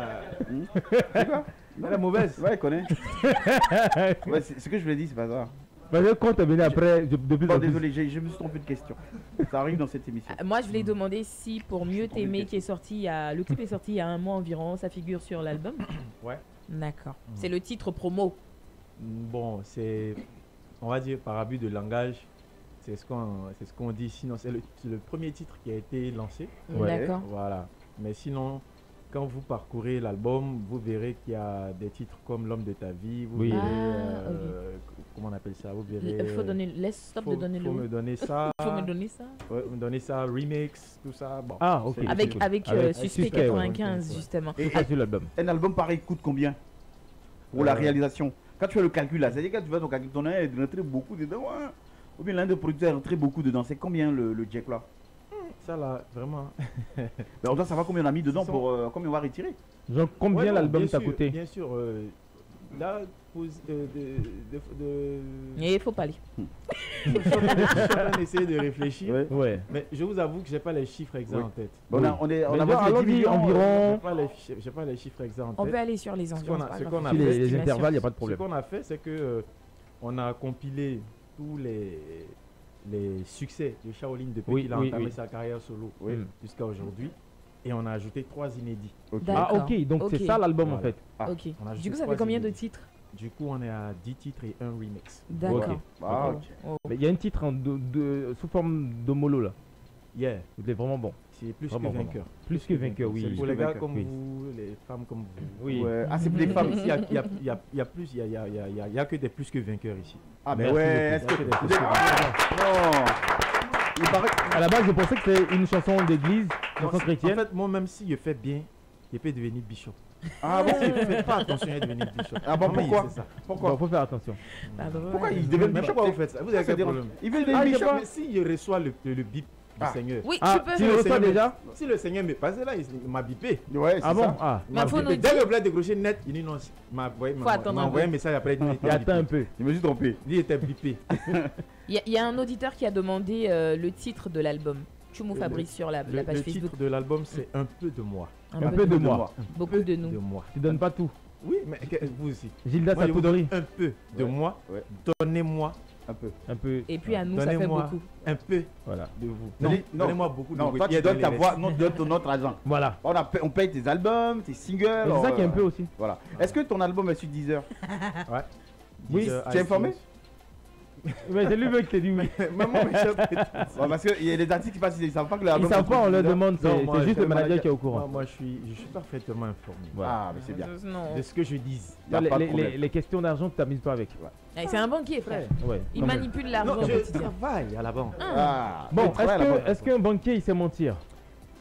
C'est quoi? La mauvaise. Ouais, connais. Ouais, ce que je voulais dire, c'est pas ça. Parce que quand tu es venu après, de plus en plus. Désolé, je me suis trompé de question. Ça arrive dans cette émission. Moi, je voulais demander si pour Mieux t'aimer, qui est sorti le clip est sorti il y a un mois environ, ça figure sur l'album. Ouais. D'accord. C'est le titre promo. Bon, c'est, on va dire par abus de langage, c'est ce qu'on dit. Sinon, c'est le premier titre qui a été lancé. Ouais. D'accord. Voilà. Mais sinon, quand vous parcourez l'album, vous verrez qu'il y a des titres comme L'homme de ta vie. Vous verrez, comment on appelle ça? Vous verrez. Faut donner, stop de donner le. Faut me donner ça. Faut me donner ça. Ouais, me donner ça, remix, tout ça. Bon. Ah, ok. Avec Suspect 95 ouais. justement. Et un album pareil coûte combien pour la réalisation? Quand tu fais le calcul là, c'est-à-dire quand tu vas ton calcul, ton est rentré beaucoup dedans, hein? Ou bien l'un des producteurs est rentré beaucoup dedans. C'est combien le jack là? Ça là, vraiment. Mais on doit savoir combien on a mis dedans pour combien on va retirer. Genre combien l'album t'a coûté? Bien sûr. Là, il faut pas aller. Je suis en train d'essayer de réfléchir. Ouais. Mais je vous avoue que j'ai pas les chiffres exacts en tête. On a vendu 10 millions environ. J'ai pas les chiffres exacts en tête. On peut aller sur les environ. Les intervalles, il n'y a pas de problème. Ce qu'on a fait, c'est que on a compilé tous les succès de Shaolin depuis qu'il a entamé sa carrière solo jusqu'à aujourd'hui. Et on a ajouté 3 inédits. Okay. Ah ok, donc c'est ça l'album en fait. Ok. Du coup, ça fait combien de titres? Du coup, on est à 10 titres et un remix. D'accord. Mais il y a un titre sous forme de mollo là. Yeah. Il est vraiment bon. C'est plus que vainqueur. Plus que vainqueur, oui. C'est pour les gars comme vous, les femmes comme vous. Oui. Ah, c'est pour les femmes. Ici, il y a plus, il y a que des plus que vainqueurs ici. Ah, mais ouais, est-ce que non. Il paraît... À la base, je pensais que c'était une chanson d'église, une chanson chrétienne. En fait, moi, même si je fais bien, je peux devenir bishop. Ah bon? Faites pas attention à devenir bishop. Ah bon, pourquoi? Pourquoi? Faut faire attention. Pourquoi il devient bishop? Pourquoi vous faites ça? Vous avez quel problème? Il veut devenir bishop. Mais si je reçois le bip du Seigneur. Oui, tu peux. Si le Seigneur déjà. Si le Seigneur me passe là, il m'a bipé. Ouais, ah bon? Dès le bled décroché net, il dit non. M'a envoyé un message après. Il attend un peu. Je me suis trompé. Il était bipé. Il y a un auditeur qui a demandé le titre de l'album. Chumou Fabrice sur la page Facebook. Le titre de l'album, c'est Un peu de moi. Un peu de moi. Beaucoup de nous. Tu donnes pas tout. Oui, mais vous aussi. Gilda Sapoudori. Un peu de moi. Donnez-moi un peu. Et puis à nous, ça fait beaucoup. Un peu. Voilà. De vous. Non, donnez-moi beaucoup de vous. Non, toi tu donnes ta voix, non, donne notre argent. Voilà. On paye tes albums, tes singles. C'est ça qui est un peu aussi. Voilà. Est-ce que ton album est sur Deezer? Ouais. Oui, tu es informé? Mais c'est lui qui t'a dit oui. Maman, parce qu'il y a des artistes qui passent, ils savent pas que leur album. Ils savent pas, on leur demande, c'est juste le manager qui est au courant. Moi, je suis parfaitement informé. Ah, mais c'est bien. De ce que je dis. Les questions d'argent, tu t'amuses pas avec. C'est un banquier, frère. Il manipule l'argent. Non, je travaille à la banque. Bon, est-ce qu'un banquier, il sait mentir?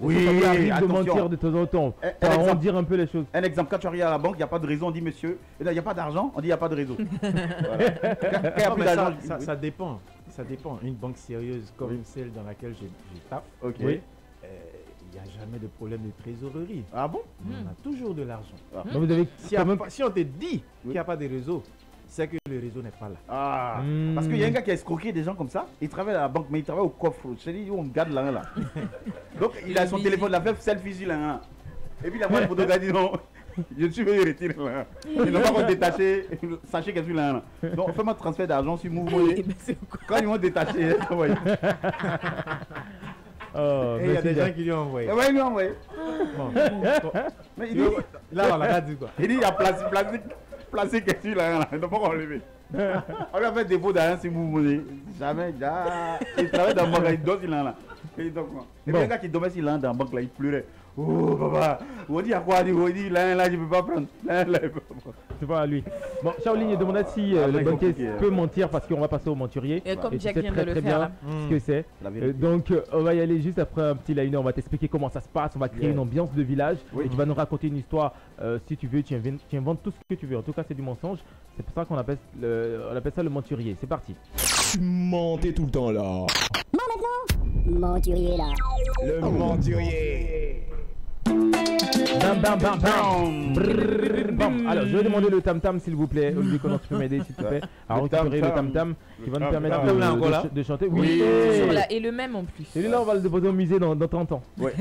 Oui, il arrive de mentir de temps en temps. On dire un peu les choses. Un exemple, quand tu arrives à la banque, il n'y a pas de réseau, on dit monsieur, il n'y a pas d'argent, on dit il n'y a pas de réseau. Ça dépend. Ça dépend. Une banque sérieuse comme celle dans laquelle je tape, il n'y a jamais de problème de trésorerie. Ah bon? On a toujours de l'argent. Si on te dit qu'il n'y a pas de réseau, c'est que le réseau n'est pas là. Ah, parce qu'il y a un gars qui a escroqué des gens comme ça. Il travaille à la banque, mais il travaille au coffre. Je dis, on garde là. Donc, il a son téléphone, la fait selfie là. Et puis, la moindre photo, il a dit non. Je suis venu retirer là. Ils n'ont pas détaché. Sachez que je suis là. Donc, fais-moi transfert d'argent sur Mouvement. Quand ils m'ont détaché, envoyé. Il y a des gens qui lui ont envoyé. Ouais, ils lui ont envoyé. Mais il dit, là, on l'a dit quoi. Il dit, il y a placé quelque chose là. Il ne faut pas enlever. On lui a fait dépôt d'argent sur Mouvement. Jamais, il travaille dans la banque, il dort là. Et puis un gars qui dormait sur dans la banque là, il pleurait. Oh papa, on dit à quoi? On dit là je peux pas prendre. C'est pas à lui. Bon, Shaolin, il demandait si le banquier peut mentir parce qu'on va passer au menturier. Et comme Jack vient de le très faire bien ce que c'est. Donc on va y aller juste après un petit liner, on va t'expliquer comment ça se passe, on va créer une ambiance de village et tu vas nous raconter une histoire. Si tu veux, tu inventes tout ce que tu veux. En tout cas, c'est du mensonge. C'est pour ça qu'on appelle ça le menturier. C'est parti. Tu mentais tout le temps là. Moi maintenant, menturier là. Le menturier. Bam bam bam bam. tam-tam. Alors, je vais demander le tam-tam, s'il vous plaît. Olivier Conan, tu peux m'aider, s'il te plaît, à récupérer le tam-tam qui va nous permettre de chanter. Oui, et le même en plus. Et là, on va le déposer au musée dans 30 ans. Ouais.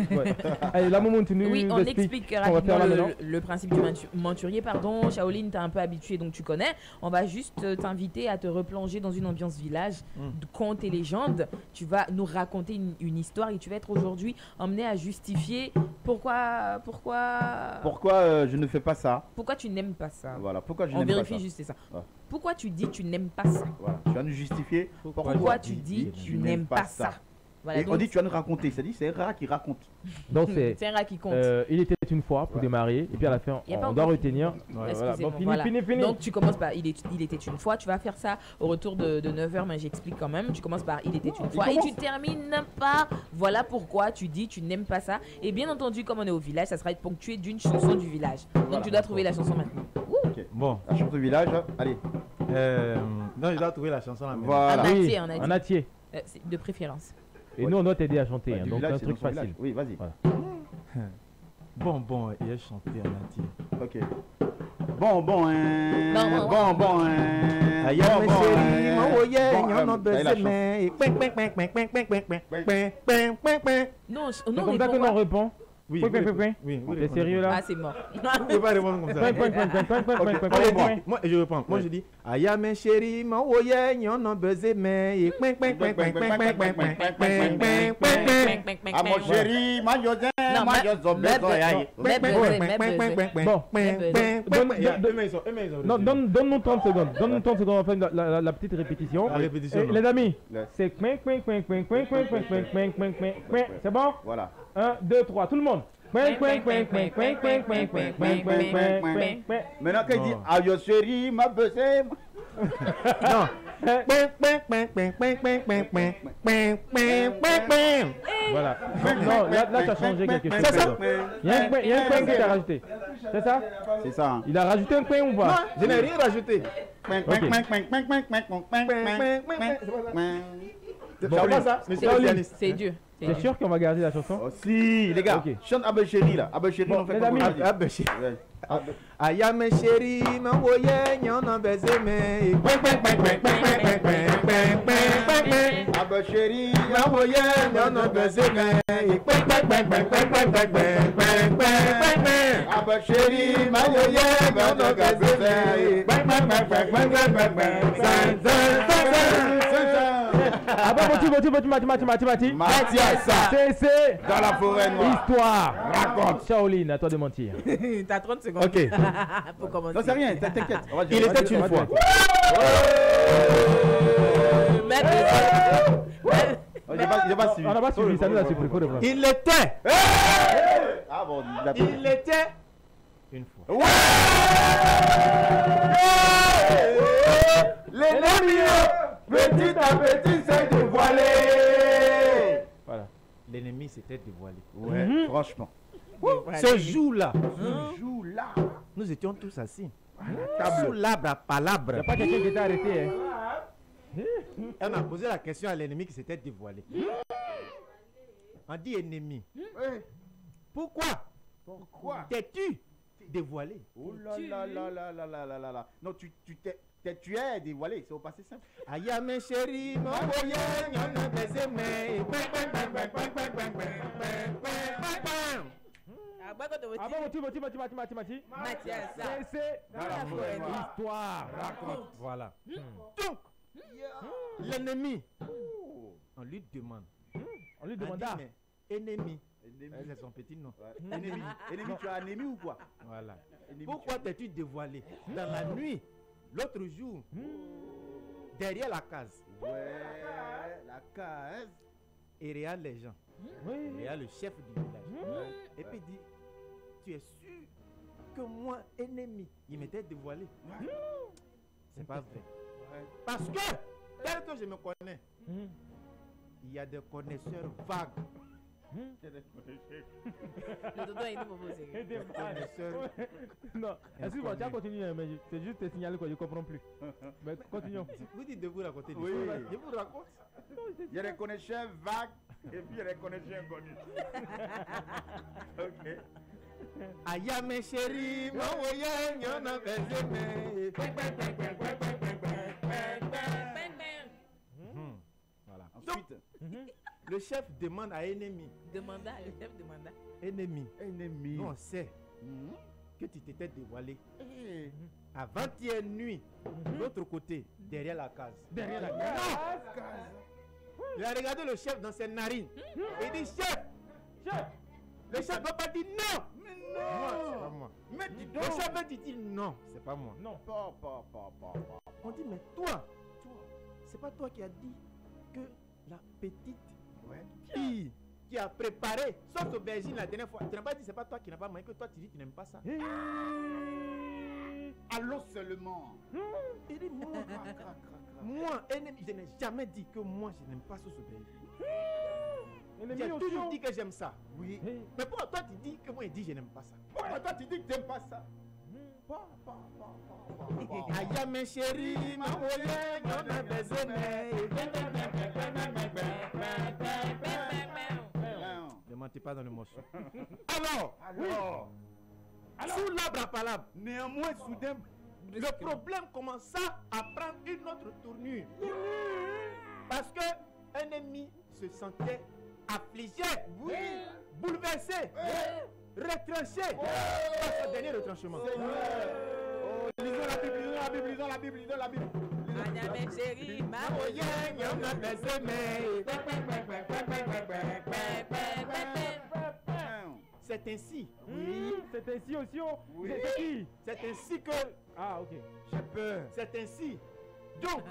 Allez, là, moment, tu nous Oui, on explique rapidement le principe du menturier. Shaolin, t'es un peu habitué, donc tu connais. On va juste t'inviter à te replonger dans une ambiance village, de contes et légendes. Tu vas nous raconter une histoire et tu vas être aujourd'hui emmené à justifier pourquoi je ne fais pas ça. Pourquoi tu n'aimes pas ça. Voilà, pourquoi je n'aime pas ça. On vérifie juste ça. Ouais. Pourquoi tu dis tu n'aimes pas ça. Voilà, tu vas nous justifier pourquoi tu dis tu n'aimes pas ça. Voilà, et donc, on dit tu vas nous raconter, c'est-à-dire c'est Ra qui raconte. Donc c'est Ra qui compte. Il était une fois pour démarrer et puis à la fin on doit retenir. Voilà. Bon, fini. Donc tu commences par il était une fois, tu vas faire ça au retour de 9h, mais j'explique quand même. Tu commences par il était une fois et tu termines par voilà pourquoi tu dis tu n'aimes pas ça. Et bien entendu, comme on est au village, ça sera ponctué d'une chanson du village. Donc tu dois trouver la chanson maintenant. Okay. Bon, la chanson du village, allez. Non, je dois trouver la chanson là. Voilà. En atier. De préférence. Et nous on doit t'aider à chanter, donc village, un truc facile. Oui, vas-y. Voilà. Bon, il a chanté en entier. Ok. Bon, non, comme ça que l'on répond. Oui, t'es sérieux là? Ah, c'est mort. Vous pouvez pas répondre comme ça. Moi, je reprends. Moi, je dis Aya mes chéris, mon voyage, on a besoin mais ah mon chéri, ma jodin, ma jodin. Bon, donne-nous 30 secondes. Donne-nous 30 secondes, on fait la petite répétition. Les amis, c'est c'est bon? Voilà. 1, 2, 3, tout le monde. Maintenant quand il dit aïe chérie, ma bessée. Non. Voilà. Non, là tu as changé quelque chose. C'est ça. Il y a un point que tu as rajouté. C'est ça? C'est ça. Il a rajouté un point ou pas? Non, je n'ai rien rajouté. C'est dur. T'es sûr qu'on va garder la chanson? Oh, si, les gars, chante Abel Chéri là. Abel Chéri, on fait amis, Abel Chéri. Aya mes chéris, mon voyage, on a besoin mais Abel Chéri, mon voyage, on a besoin mais Abel Chéri, mon voyage, on a Mathias, c'est dans la forêt noire. Histoire, raconte. Shaolin, à toi de mentir. T'as 30 secondes. Ok. Pour commencer. Non, c'est rien, t'inquiète. Il était une fois. On n'a pas suivi, ça nous a surpris. Il était. Ah bon, il était une fois. L'ennemi, petit à petit, s'est dévoilé. Voilà. L'ennemi s'était dévoilé. Ouais, franchement. Ce jour-là, nous étions tous assis. Sous l'arbre à palabre. Il n'y a pas quelqu'un qui t'a arrêté. On a posé la question à l'ennemi qui s'était dévoilé. On dit ennemi. Pourquoi t'es-tu dévoilé? Oh là là là là là là là. Non, tu es dévoilé, c'est au passé simple. Aya mes chéris, mon voyage, on a baisé mais Mathias, c'est histoire, raconte. Voilà. Donc, l'ennemi, on lui demande. On lui demande ennemi. C'est son petit nom. Ennemi, tu as un ennemi ou quoi? Voilà. Pourquoi t'es-tu dévoilé dans la nuit, l'autre jour, derrière la case? Ouais, la case. Et regarde les gens. Il y a le chef du village. Et puis il dit, tu es sûr que moi, ennemi, il m'était dévoilé? C'est pas vrai. Parce que, tel que je me connais, il y a des connaisseurs vagues. Le dodo est proposé. Non, excuse-moi, tu as continué, mais c'est juste te signaler que je ne comprends plus. Mais continuons. Vous dites de vous raconter oui. Je vous raconte. Il y a des connaisseurs vagues et puis il y a des connaisseurs inconnus. Ok. Aya mes chéris, mon voyage, y'en a besoin. Voilà. Ensuite, le chef demande à ennemi. Le chef demanda. Ennemi. Nous on sait que tu t'étais dévoilé avant-hier nuit, de l'autre côté, derrière la case. Derrière la case. Il a regardé le chef dans ses narines. Il dit chef. Le chef va pas dire non. Mais Moi, c'est pas non. moi. Mais dis Le donc. chef va dire non, c'est pas moi. Non. On dit mais toi, c'est pas toi qui as dit que la petite fille qui a préparé sauce aubergine la dernière fois, tu n'as pas dit c'est pas toi qui n'as pas mangé, que toi tu dis que tu n'aimes pas ça. Allons seulement. Il dit moi, ennemi, je n'ai jamais dit que moi je n'aime pas sauce aubergine. J'ai toujours dit que j'aime ça. Oui. Mais pourquoi toi tu dis que moi je dis je n'aime pas ça? Pourquoi toi tu dis que tu n'aimes pas ça? Aya mes chéris, ma voyage, on a besoin. Ne mentez pas dans le morceau. Alors, sous l'arbre à palabre, néanmoins, soudain, le problème commença à prendre une autre tournure. Parce que un ennemi se sentait affligé, bouleversé, retranché par son dernier retranchement. Lisons la Bible. Aya mes chéris, ma voyage, on a besoin. C'est ainsi. C'est ainsi aussi. C'est qui? C'est ainsi que. Ah, ok. J'ai peur. C'est ainsi. Donc,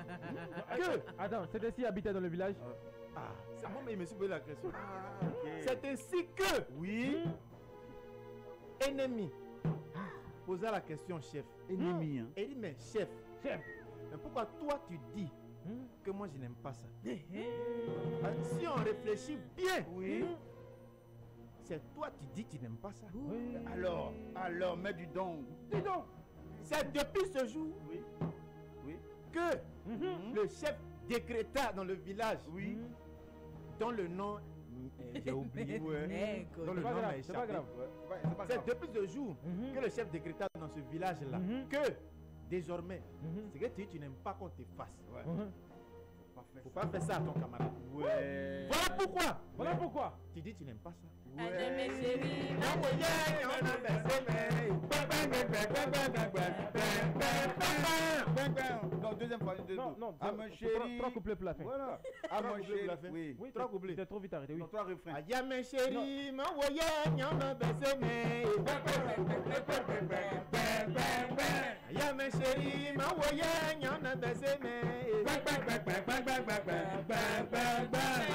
que. Attends, c'est ainsi habitait dans le village. Ah, c'est moi, mais il me suis posé la question. C'est ainsi que. Oui. Ennemi. Posa la question, chef. Ennemi. Il dit, mais chef. Mais pourquoi toi tu dis que moi je n'aime pas ça? Si on réfléchit bien. C'est toi qui dis que tu n'aimes pas ça. Alors, mets du don. Dis donc. C'est depuis ce jour que le chef décréta dans le village, dont le nom, j'ai oublié, dont le nom m'a échappé. C'est depuis ce jour que le chef décréta dans ce village-là que désormais, c'est que tu n'aimes pas qu'on te fasse. Faut pas faire ça à ton camarade. Voilà pourquoi. Tu dis tu n'aimes pas ça. Non, deuxième fois. Non, à mon chéri. 3 couplets plafés. Voilà. À mon chéri. Oui, 3 couplets. T'es trop vite arrêté, oui. 3 refrains. Aya mes chéris, mon voyage, on a besoin. Aya mes chéris, mon voyage, on a besoin.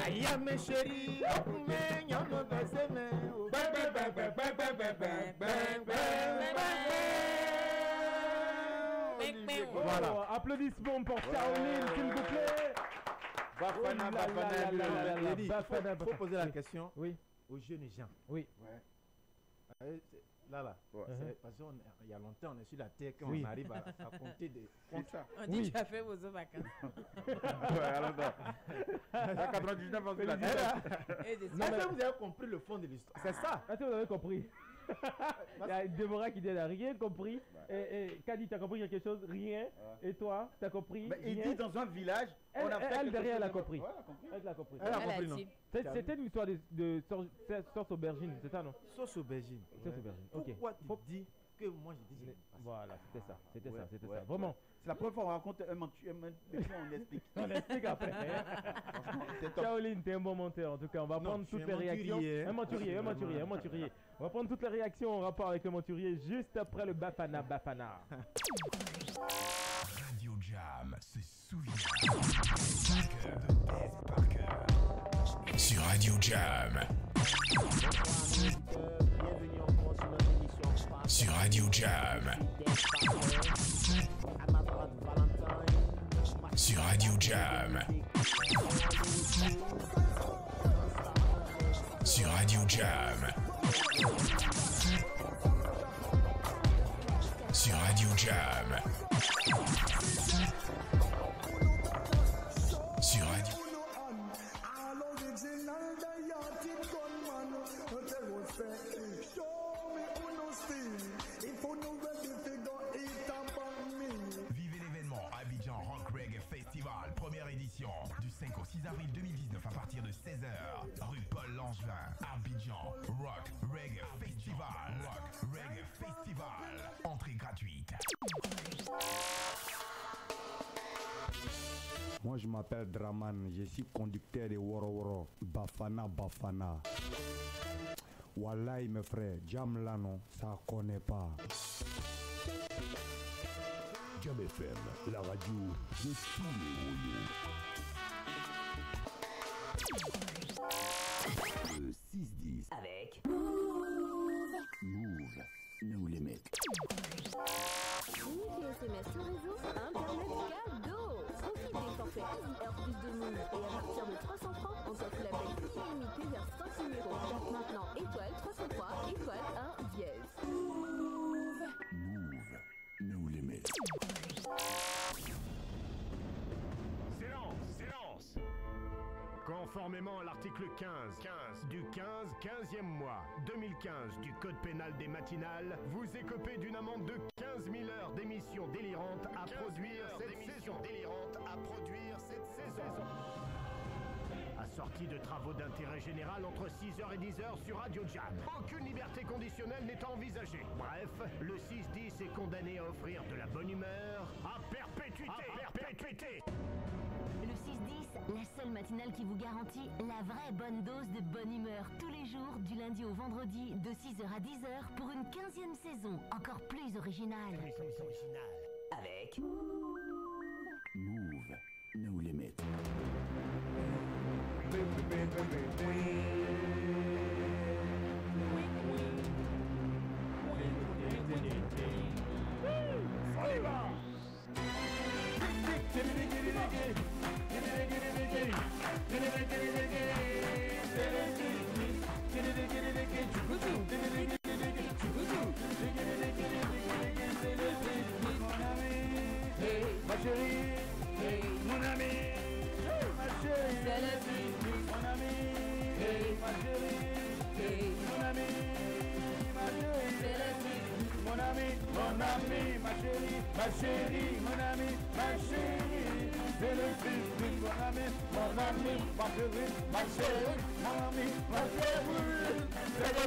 Aya mes chéris, on a besoin. Voilà. Applaudissements pour Shaolin, s'il vous plaît. Il faut poser la question aux jeunes gens. Oui. Là. Parce qu'il y a longtemps, on est sur la terre, quand on arrive à compter des. C'est ça. On dit tu as fait vos vacances. Alors, 99 ans sur la terre. Est-ce que vous avez compris le fond de l'histoire? C'est ça. Est-ce que vous avez compris? Il y a Déborah qui dit elle n'a rien compris. Et Kadi, tu as compris quelque chose? Rien. Et toi, tu as compris? Il dit dans un village, on a fait elle derrière, elle a compris. Elle a compris, non? C'était une histoire de sauce aubergine, c'est ça, non? Sauce aubergine. Sauce aubergine, ok. Pourquoi tu dis que moi je dis voilà, c'était ça. Vraiment. C'est la première fois qu'on raconte un mentu, on explique. On explique après. Shaolin, t'es un bon monteur. En tout cas, on va prendre toutes les réactions. Un menturier. On va prendre toutes les réactions en rapport avec le menturier juste après le Bafana. Radio Jam se souvient. Parker. Sur Radio Jam. Bienvenue encore sur notre émission. Sur Radio Jam. Sur Radio Jam. Sur Radio Jam. Sur Radio Jam. Sur Radio. Attention, du 5 au 6 avril 2019 à partir de 16h, rue Paul Langevin, Abidjan, Rock Reggae Festival. Rock Reggae Festival. Entrée gratuite. Moi je m'appelle Draman, je suis conducteur de Woro Woro, Bafana Bafana. Wallahi mes frères, Jam là non, ça connaît pas. Jam FM, la radio de tous les royaumes. Le 6-10 avec Move, no limit. Unique et SMS sur réseau, Internet cadeau. Profite des forfaits Heure plus de Move et à partir de 300 francs, on t'offre l'appel plus illimité vers 5 numéros. Tape maintenant étoile 303 étoile 1 dièse. Move, no limit. Silence. Conformément à l'article 15 du 15e mois 2015 du Code pénal des matinales, vous écopez d'une amende de 15 000 heures d'émissions délirantes à produire cette saison. Assorti de travaux d'intérêt général entre 6h et 10h sur Radio Jam. Aucune liberté conditionnelle n'est envisagée. Bref, le 6-10 est condamné à offrir de la bonne humeur à perpétuité. Le 6-10, la seule matinale qui vous garantit la vraie bonne dose de bonne humeur tous les jours, du lundi au vendredi, de 6h à 10h pour une 15e saison, encore plus originale. avec Move, no limit. On y va. Ma chérie, mon ami, ma chérie, mon ami, ma chérie, mon ami, ma chérie, mon ami, ma chérie, mon ami, ma chérie, c'est le fils, mon ami, ma chérie, ma chérie, mon ami, ma chérie, c'est le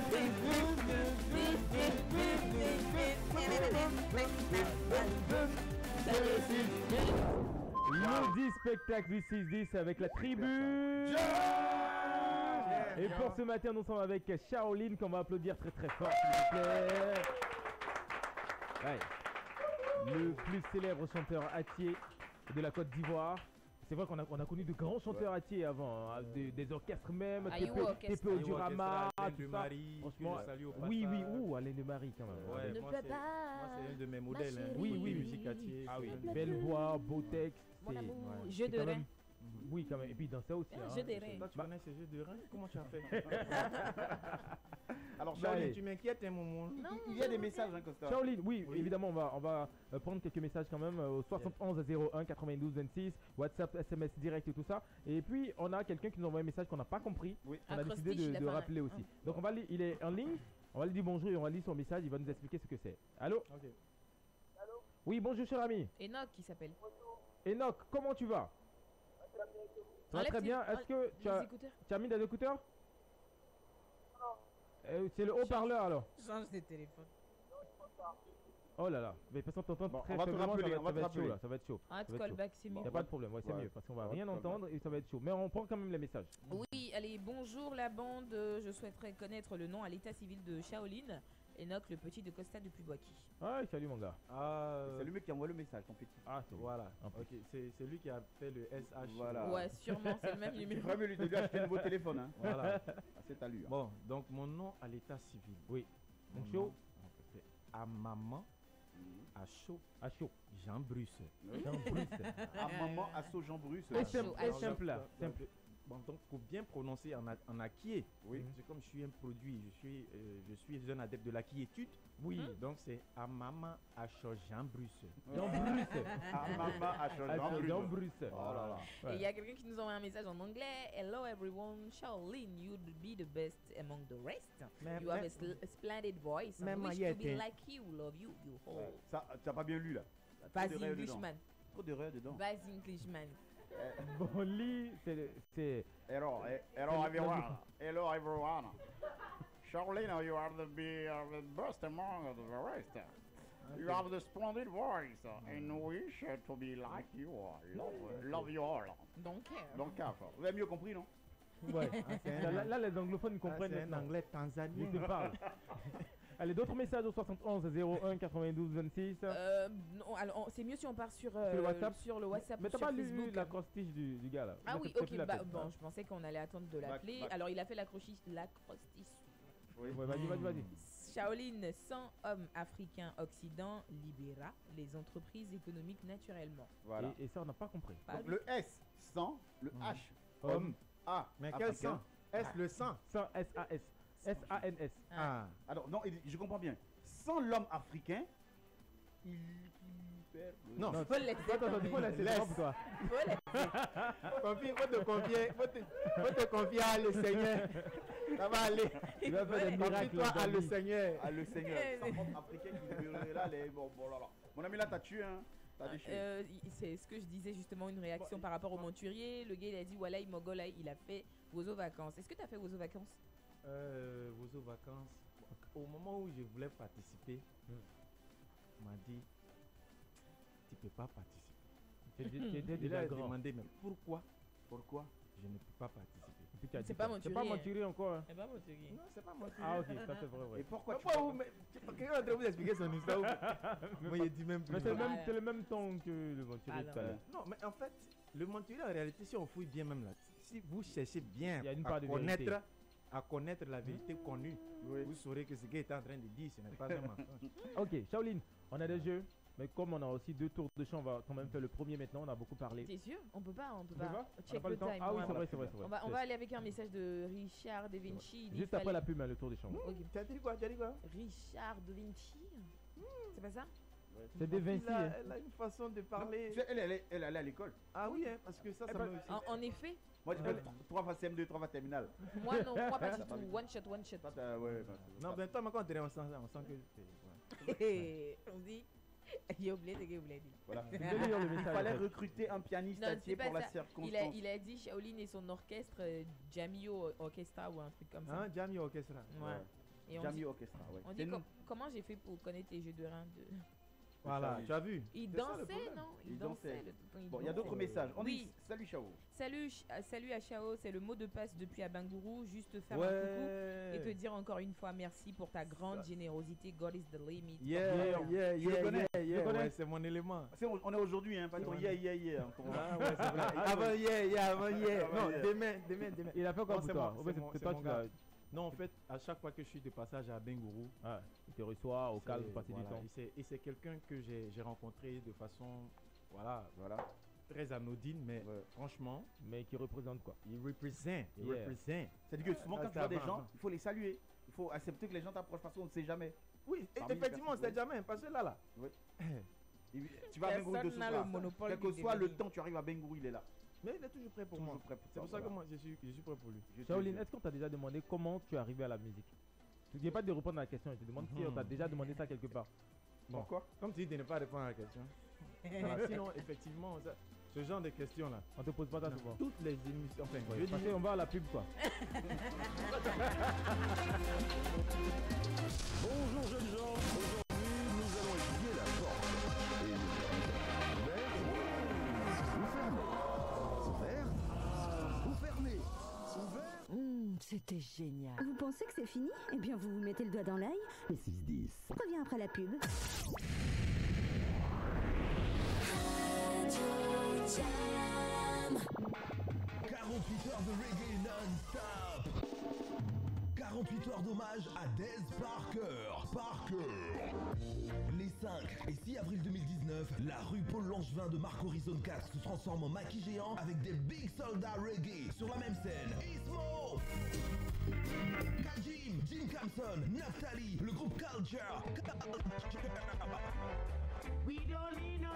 Lundi spectacle du 6-10 avec la tribu. Et pour ce matin, nous sommes avec Shaolin qu'on va applaudir très très fort, s'il vous plaît. Ouais. Le plus célèbre chanteur hatier de la Côte d'Ivoire. C'est vrai qu'on a connu de grands chanteurs hatiers avant, hein, des orchestres même, TP Odurama, tout ça. Franchement, oui, Alain de Marie quand même. Ouais, moi c'est un de mes modèles. Hein, oui, musique hatier. Ah oui, belle voix, beau texte. Jeu de rein. Oui, quand même. Et puis dans ça aussi. Jeu de rein. Toi, tu connais ce jeu de rein? Comment tu as fait? Alors, Shaolin, tu m'inquiètes un moment. Il y a des messages, hein, Costa. Shaolin, oui, évidemment, on va prendre quelques messages quand même au 71 01 92 26, WhatsApp, SMS direct et tout ça. Et puis, on a quelqu'un qui nous envoie un message qu'on n'a pas compris. Oui. On a décidé de rappeler aussi. Donc, il est en ligne. On va lui dire bonjour et on va lire son message. Il va nous expliquer ce que c'est. Allô? Ok. Allô? Oui, bonjour, cher ami. Enoch qui s'appelle. Bonjour. Enoch, comment tu vas? Ça va très bien. Est-ce que tu as mis des écouteurs? Non. C'est le haut-parleur alors. Change de téléphone. Oh là là. Mais de toute façon, t'entends très on va te rappeler, ça va être chaud là. Ça va être chaud. Callback, c'est mieux. Y a pas de problème, ouais, c'est mieux parce qu'on va rien entendre et ça va être chaud. Mais on prend quand même les messages. Oui, allez, bonjour la bande. Je souhaiterais connaître le nom à l'état civil de Shaolin. Enoch, le petit de Costa de Puboaki. Ah, salut mon gars. C'est le mec qui envoie le message, ton petit. Ah, voilà. Ok, c'est lui qui a fait le SH. Voilà. Ouais, sûrement, c'est le même numéro. Tu ferais mieux lui acheter un nouveau téléphone. Hein. Voilà. C'est à lui. Hein. Bon, donc mon nom à l'état civil. Oui. Donc chaud. C'est Amaman Asso Jean Bruce. Jean Bruce. Amaman Asso Jean Bruce. Simple. Bon, donc pour bien prononcer en acquier, oui. C'est comme je suis un produit, je suis un adepte de l'acquiétude. Oui, donc c'est Amama Acho Jean Bruce. Amama Acho Jean Bruce. Oh là là. Et il y a quelqu'un qui nous envoie un message en anglais. Hello everyone, Shaolin, you'd be the best among the rest. You have a splendid voice. I wish to be like you, love you, you hold. Ça, tu n'as pas bien lu là. Vas-y Englishman. Trop d'erreurs dedans. Vas-y Englishman. Bonly, c'est... Hello everyone. Charlene, you are the best among the rest. Okay. You have the splendid voice and wish to be like you. Love you all. Don't care. Vous avez mieux compris, non? Ouais. Là, les anglophones comprennent. C'est un anglais tanzanien. Ils te parlent. Allez, d'autres messages au 71 01 92 26. Non, alors c'est mieux si on part sur le WhatsApp. Sur le WhatsApp. Mais t'as sur pas Facebook. lu l'acrostiche du gars là? Ah oui, ok. Bon, je pensais qu'on allait attendre de l'appeler. Alors il a fait l'acrostiche. Oui. Ouais, vas-y. Shaolin, 100 hommes africains Occident libéra les entreprises économiques naturellement. Voilà. Et ça, on n'a pas compris. Donc, le S, 100, le H, homme, A. Mais quel 100? S, le 100. 100, S-A-S. S-A-N-S. Ah. Alors, non, je comprends bien. Sans l'homme africain, il perd. Non, il faut le laisser. Attends, il faut laisser. Laisse. Toi. Il faut laisser. Faut te confier à le Seigneur. Ça va aller. Il va faire des miracles. Confie-toi à le Seigneur. À le Seigneur. Sans l'homme africain qui libérerait là, les. Bon, là. Mon ami, là, t'as tué, hein. C'est ce que je disais justement, une réaction par rapport au monturier. Le gars il a dit voilà, il a fait Wozo Vacances. Est-ce que tu as fait Wozo Vacances? Wozo Vacances, au moment où je voulais participer, on m'a dit tu peux pas participer. Il a demandé mais pourquoi je ne peux pas participer? C'est pas Monturier encore. Hein. C'est pas Monturier. Non, c'est pas Monturier. Ah ok, ça c'est vrai. Et pourquoi quelqu'un va vous expliquer son histoire? Moi il dit même plus. Mais c'est le même ton que le Monturier tout à l'heure. Non, mais en fait, le Monturier en réalité, si on fouille bien même là, si vous cherchez bien à connaître la vérité connue, vous saurez que ce qu'il est en train de dire, ce n'est pas un mensonge. Ok, Shaolin, on a des jeux, mais comme on a aussi 2 tours de chant, on va quand même faire le premier maintenant, on a beaucoup parlé. T'es sûr? On peut pas. Check le time. Ah oui, c'est vrai. On va aller avec un message de Richard De Vinci. Juste après la pub, le tour de chant. Tu as dit quoi? Richard De Vinci? C'est pas ça? C'est De Vinci. Elle a une façon de parler. Elle allait à l'école. Ah oui, hein, parce que ça me... En effet. Moi, je fais 3 fois CM2, 3 fois terminal. Moi, pas du tout. One shot. Non, mais toi, quand on est ensemble, on sent que... On dit... J'ai oublié ce qu'il voulait dire. Voilà. Il fallait recruter un pianiste pour la circonstance. Il a dit Shaolin et son orchestre, Jamio Orchestra ou un truc comme ça. Jamio Orchestra. Ouais. Jamio Orchestra, ouais. On dit comment j'ai fait pour connaître les jeux de reins de... Voilà, tu as vu? Il dansait, non? Il dansait. Bon, il y a d'autres messages. On dit salut Chao. Salut à Chao, c'est le mot de passe depuis à Bangourou. Juste faire un coucou et te dire encore une fois merci pour ta grande générosité. God is the limit. Je le connais. C'est mon élément. On est aujourd'hui, hein, pas trop yeah. Ah ouais, c'est vrai. Avant hier. Non, demain. Il a fait quoi pour toi? C'est toi qui vas... Non, en fait, à chaque fois que je suis de passage à Bengourou, il te reçoit au calme, passer du temps. Et c'est quelqu'un que j'ai rencontré de façon, voilà, très anodine, mais franchement. Mais qui représente quoi? Il représente. C'est-à-dire que souvent quand tu vois des gens, il faut les saluer. Il faut accepter que les gens t'approchent parce qu'on ne sait jamais. Oui, effectivement, on ne sait jamais. Parce que là. Oui. Tu vas à Bengourou de ce soir. Quel que soit le temps, tu arrives à Bengourou, il est là. Mais il est toujours prêt pour moi. C'est pour ça que moi je suis prêt pour lui. Shaolin, est-ce qu'on t'a déjà demandé comment tu es arrivé à la musique? Tu ne viens pas de répondre à la question, je te demande si on t'a déjà demandé ça quelque part. Bon, pourquoi? Comme tu dis de ne pas répondre à la question. Sinon, effectivement, ce genre de questions-là, on te pose pas ça souvent. Toutes les émissions, enfin, on va à la pub quoi. Bonjour jeunes gens, aujourd'hui nous allons étudier la porte. Et C'était génial. Vous pensez que c'est fini? Eh bien, vous vous mettez le doigt dans l'œil. Le 6-10. Reviens après la pub. Radio Jam. 48 heures de reggae non-stop. 48 heures d'hommage à Dez Parker. Les 5 et 6 avril 2019, la rue Paul Langevin de Marc Horizon 4 se transforme en maquis géant avec des big soldats reggae sur la même scène. Ismo, Kajim, Jim Campson, Naftali, le groupe Culture. We don't need no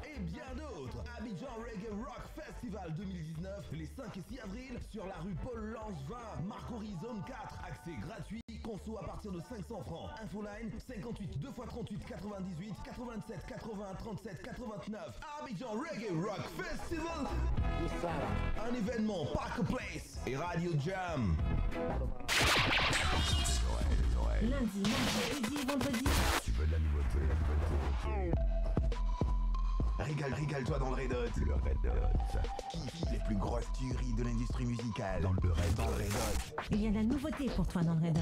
et bien d'autres. Abidjan Reggae Rock Festival 2019, les 5 et 6 avril sur la rue Paul Langevin, Marc Horizon 4. Accès gratuit, conso à partir de 500 francs. Infoline 58 2 x 38 98 87 80 37 89. Abidjan Reggae Rock Festival. Un événement Park Place et Radio Jam. Lundi, mardi, jeudi, vendredi. Tu veux de la nouveauté, Régale-toi dans le Red Hot. Le Red Hot. Kiffe les plus grosses tueries de l'industrie musicale. Dans le Red Hot. Il y a de la nouveauté pour toi dans le Red Hot.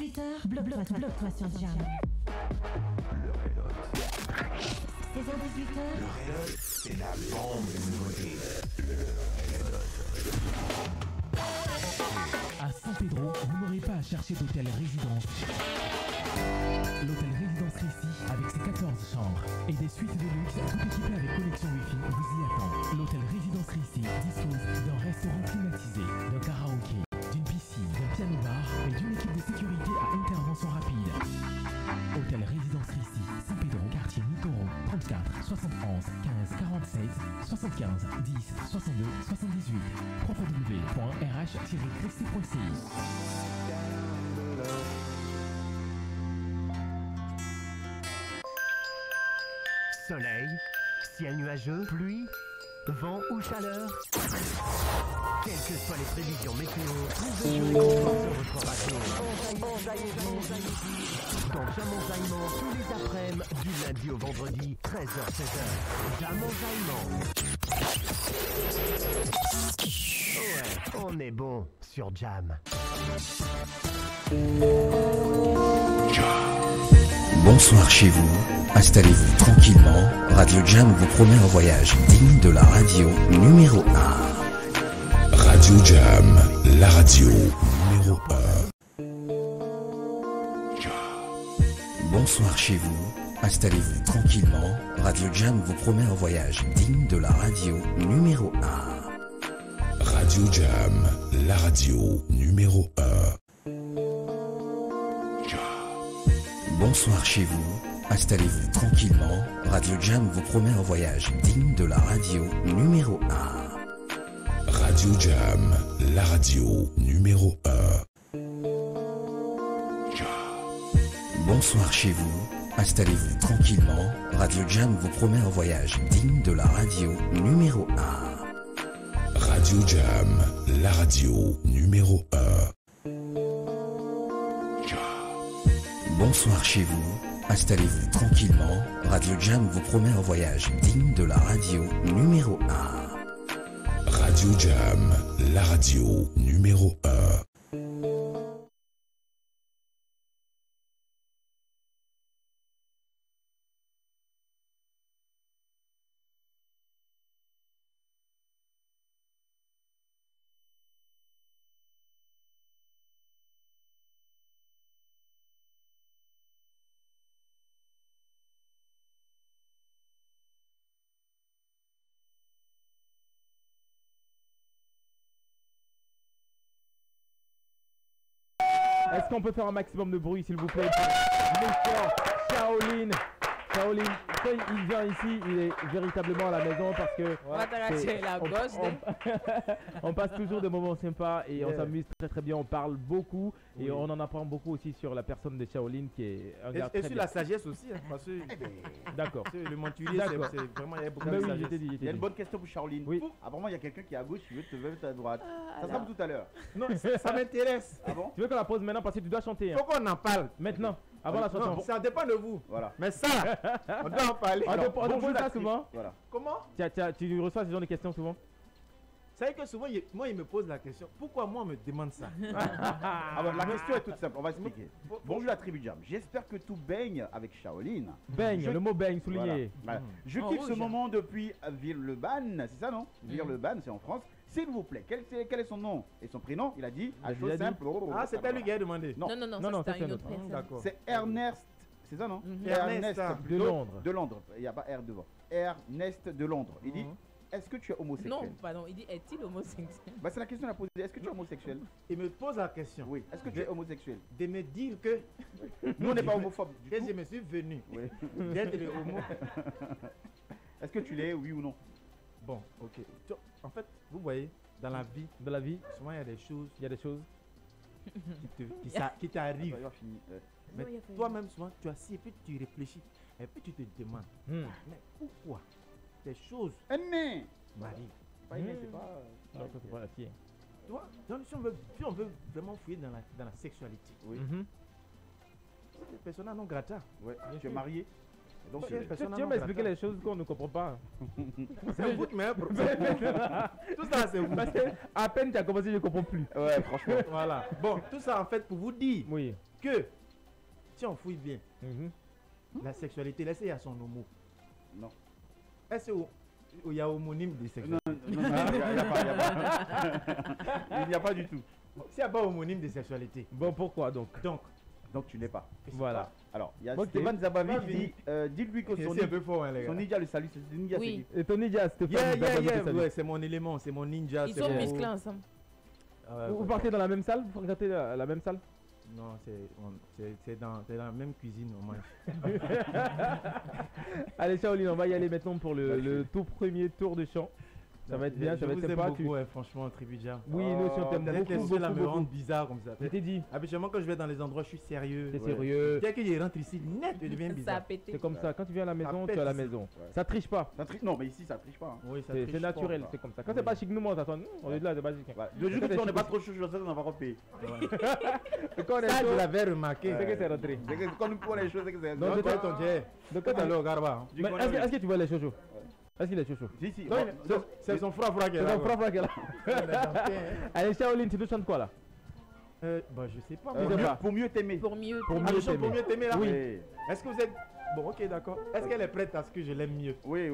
16h-18h, bloque-toi sur Jam. Le Red Hot. 16h-18h. Le Red Hot, c'est la bombe de nouveautés. Le Red Hot. À San Pedro, vous n'aurez pas à chercher d'hôtel-résidence. L'hôtel Résidence Récit, avec ses 14 chambres et des suites de luxe, tout équipé avec connexion Wi-Fi, vous y attend. L'hôtel Résidence Récit dispose d'un restaurant climatisé, d'un karaoké, d'une piscine, d'un piano-bar et d'une équipe de sécurité à intervention rapide. Hôtel Résidence Récit, San Pedro, quartier Mitoro, 34 71 15 47 75 10 62 78. www.rh-christie.ci. Soleil, ciel nuageux, pluie, vent ou chaleur. Quelles que soient les prévisions météo, trouvez le confort sur votre radio. Enjaillez-vous dans Jam Enjaillement tous les après-midi du lundi au vendredi, 13h-16h. Jam Enjaillement. Ouais, on est bon sur Jam. Bonsoir chez vous, installez-vous tranquillement, Radio Jam vous promet un voyage digne de la radio numéro 1. Radio Jam, la radio numéro 1. Bonsoir chez vous, installez-vous tranquillement, Radio Jam vous promet un voyage digne de la radio numéro 1. Radio Jam, la radio numéro 1. Bonsoir chez vous, installez-vous tranquillement, Radio Jam vous promet un voyage digne de la radio numéro 1. Radio Jam, la radio numéro 1. Bonsoir chez vous, installez-vous tranquillement, Radio Jam vous promet un voyage digne de la radio numéro 1. Radio Jam, la radio numéro 1. Bonsoir chez vous, installez-vous tranquillement, Radio Jam vous promet un voyage digne de la radio numéro 1. Radio Jam, la radio numéro 1. Est-ce qu'on peut faire un maximum de bruit, s'il vous plaît, pour Mr. Shaolin? Shaolin, quand il vient ici, il est véritablement à la maison parce que on passe toujours des moments sympas et on s'amuse très très bien, on parle beaucoup et on en apprend beaucoup aussi sur la personne de Shaolin qui est un gars très sur bien. la sagesse aussi, hein, parce que d'accord. Le monturier, c'est vraiment, il y a beaucoup de sagesse. Il y a une bonne question pour Shaolin. Oui. Apparemment, il y a quelqu'un qui est à gauche, qui veut te lever à droite. Ça sera pour tout à l'heure. Non, ça m'intéresse. Ah bon? Tu veux qu'on la pose maintenant parce que tu dois chanter. Faut qu'on en parle. Maintenant. Avant la chanson. Non, ça dépend de vous. Voilà. Mais ça, on doit en parler. On te pose ça souvent. Voilà. Comment? Tu reçois ce genre de questions souvent? C'est vrai que souvent, moi, il me pose la question. Pourquoi moi, on me demande ça? La question est toute simple. On va expliquer. Bonjour la tribu Jam. J'espère que tout baigne avec Shaolin. Baigne, le mot baigne, souligné. Voilà. Je kiffe ce moment depuis Villeurbanne. C'est ça, non? Villeurbanne, c'est en France. S'il vous plaît, quel est son nom et son prénom? Il a dit à chose simple. Ah, c'est pas lui qui a demandé. Non, c'est une autre personne. D'accord. C'est Ernest. C'est ça, non? Ernest de Londres. De Londres. Il n'y a pas R devant. Ernest de Londres. Il dit, est-ce que tu es homosexuel? Non, pardon. Il dit, est-il homosexuel? Bah, c'est la question à poser. Est-ce que tu es homosexuel? Il me pose la question. Oui. Est-ce que tu es homosexuel? De me dire que... Nous, on n'est pas homophobe. Je me suis venu d'être le homo. Est-ce que tu l'es, oui ou non? Bon, ok. En fait, vous voyez, dans la vie, de la vie, souvent il y a des choses qui t'arrive. Mais Non, il y a pas toi-même, souvent, tu assis et puis tu réfléchis. Et puis tu te demandes, mais pourquoi ces choses m'arrivent? C'est pas la fille. Tu vois, donc, si on veut vraiment fouiller dans la sexualité, c'est persona non grata. Ouais, tu es marié. Donc, tu veux m'expliquer les choses qu'on ne comprend pas. C'est vous, mais tout ça, c'est vous. Parce que à peine tu as commencé, je ne comprends plus. Ouais, franchement. Voilà. Bon, tout ça en fait pour vous dire que si on fouille bien, la sexualité, laissez à son homo. Non. Est-ce qu'il y a homonyme de sexualité? Non, il n'y a pas du tout. S'il n'y a pas homonyme de sexualité. Bon, pourquoi donc? Donc tu n'es pas. Voilà. Alors, il y a Stéphane Zabavi qui dit dites-lui que son ninja le salue. C'est ninja, Oui. Et ton ninja, Stéphane Zabavi. Ouais, c'est mon élément, c'est mon ninja. Ils sont musclés ensemble. Vous partez dans la même salle? Vous regardez la même salle? Non, c'est dans la même cuisine, on mange. Allez, Shaolin, on va y aller maintenant pour le tout premier tour de chant. Ça va être bien, ça va être sympa. Beaucoup, franchement, Tribu Jam. Oui, nous aussi on t'aime beaucoup. Les me rendent bizarre comme ça. Je t'ai dit. Habituellement, quand je vais dans les endroits, je suis sérieux. C'est sérieux. Dès que je rentre ici, net, je deviens bizarre. C'est comme ça. Quand tu viens à la maison, tu es à la maison. Ça triche pas. Non, mais ici, ça triche pas. Oui, c'est naturel, c'est comme ça. Quand c'est pas chic, nous, on t'attend. On est là, c'est pas chic. Le jour où on n'est pas trop chaud, je sais qu'on va repérer. Ça, je l'avais remarqué. C'est que c'est rentré. Quand nous prenons les choses, c'est que c'est. Non, c'est ton Dieu. De quoi t'as Garba? Est-ce que tu vois les choses? Est-ce qu'il est chaud? Si. C'est son frère qui est là. C'est son frère qui est là. Allez, Shaolin, tu nous chantes quoi là? Je sais pas. Pour mieux t'aimer. Pour mieux t'aimer là? Oui. Est-ce que vous êtes. Bon, ok, d'accord. Est-ce qu'elle est prête à ce que je l'aime mieux? Oui.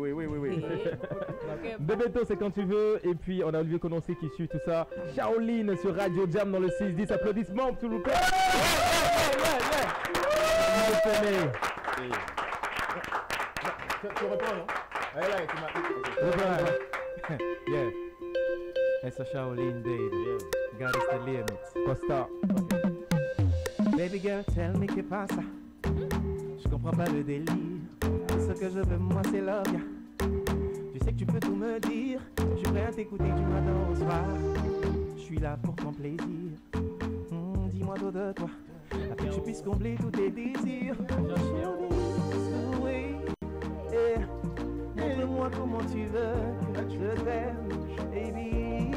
Bebeto, c'est quand tu veux. Et puis, on a Olivier Kononcé qui suit tout ça. Shaolin sur Radio Jam dans le 6-10. Applaudissements, s'il vous plaît. Tu reprends, non? Yeah. It's a Shaolin baby. God is the limit. Costa. Baby girl, tell me que pasa. Je comprends pas le délire. Ce que je veux, moi, c'est love. Tu sais que tu peux tout me dire. Je suis prêt à t'écouter du matin au soir. Je suis là pour ton plaisir. Dis-moi tout de toi, afin que je puisse combler tous tes désirs. Oui. Montre-moi comment tu veux que je t'aime, baby.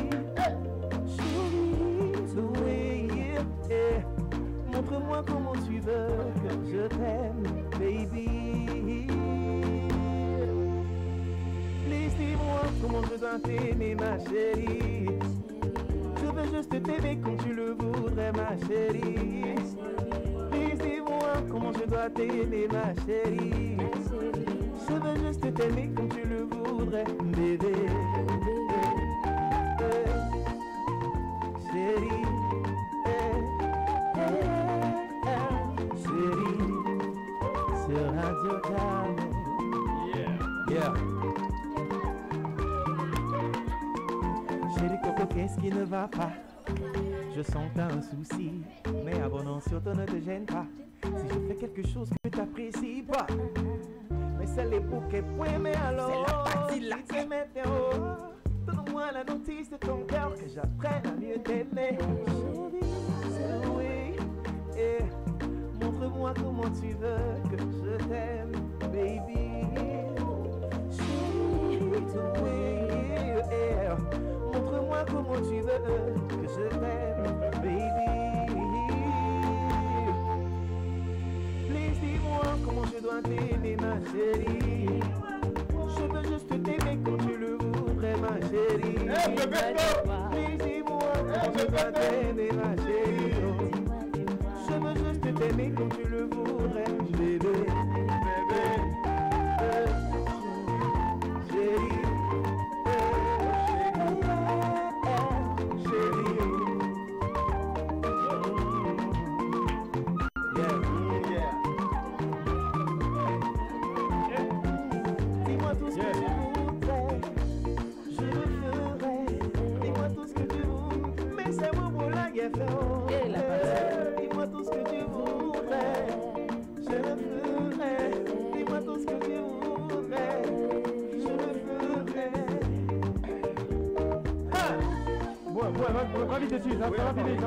Montre-moi comment tu veux que je t'aime, baby. Please, dis-moi comment je dois t'aimer, ma chérie. Je veux juste t'aimer comme tu le voudrais, ma chérie. Please, dis-moi comment je dois t'aimer, ma chérie. Je veux juste t'aimer comme tu le voudrais, bébé. Chérie. Chérie. Sur Radio Jam. Yeah. Chérie Coco, qu'est-ce qui ne va pas? Je sens que t'as un souci, mais abonnons surtout ne te gêne pas. Si je fais quelque chose que t'apprécies pas, mais c'est les bouquets point, mais alors c'est la partie là. Donne-moi la notice de ton cœur, que j'apprenne à mieux t'aimer. Oui, et montre-moi comment tu veux que je t'aime, baby. Oui, et montre-moi comment tu veux que je t'aime, baby. Please, dis-moi comment je dois t'aimer, ma chérie. Je veux juste t'aimer comme tu le voudrais, ma chérie. Please, dis-moi comment je dois t'aimer, ma chérie. Je veux juste t'aimer comme tu le voudrais, bébé. Chérie. Dis-moi tout ce que tu voudrais, je le ferai. Dis-moi tout ce que tu voudrais, je le ferai. va vite dessus, ça va finir.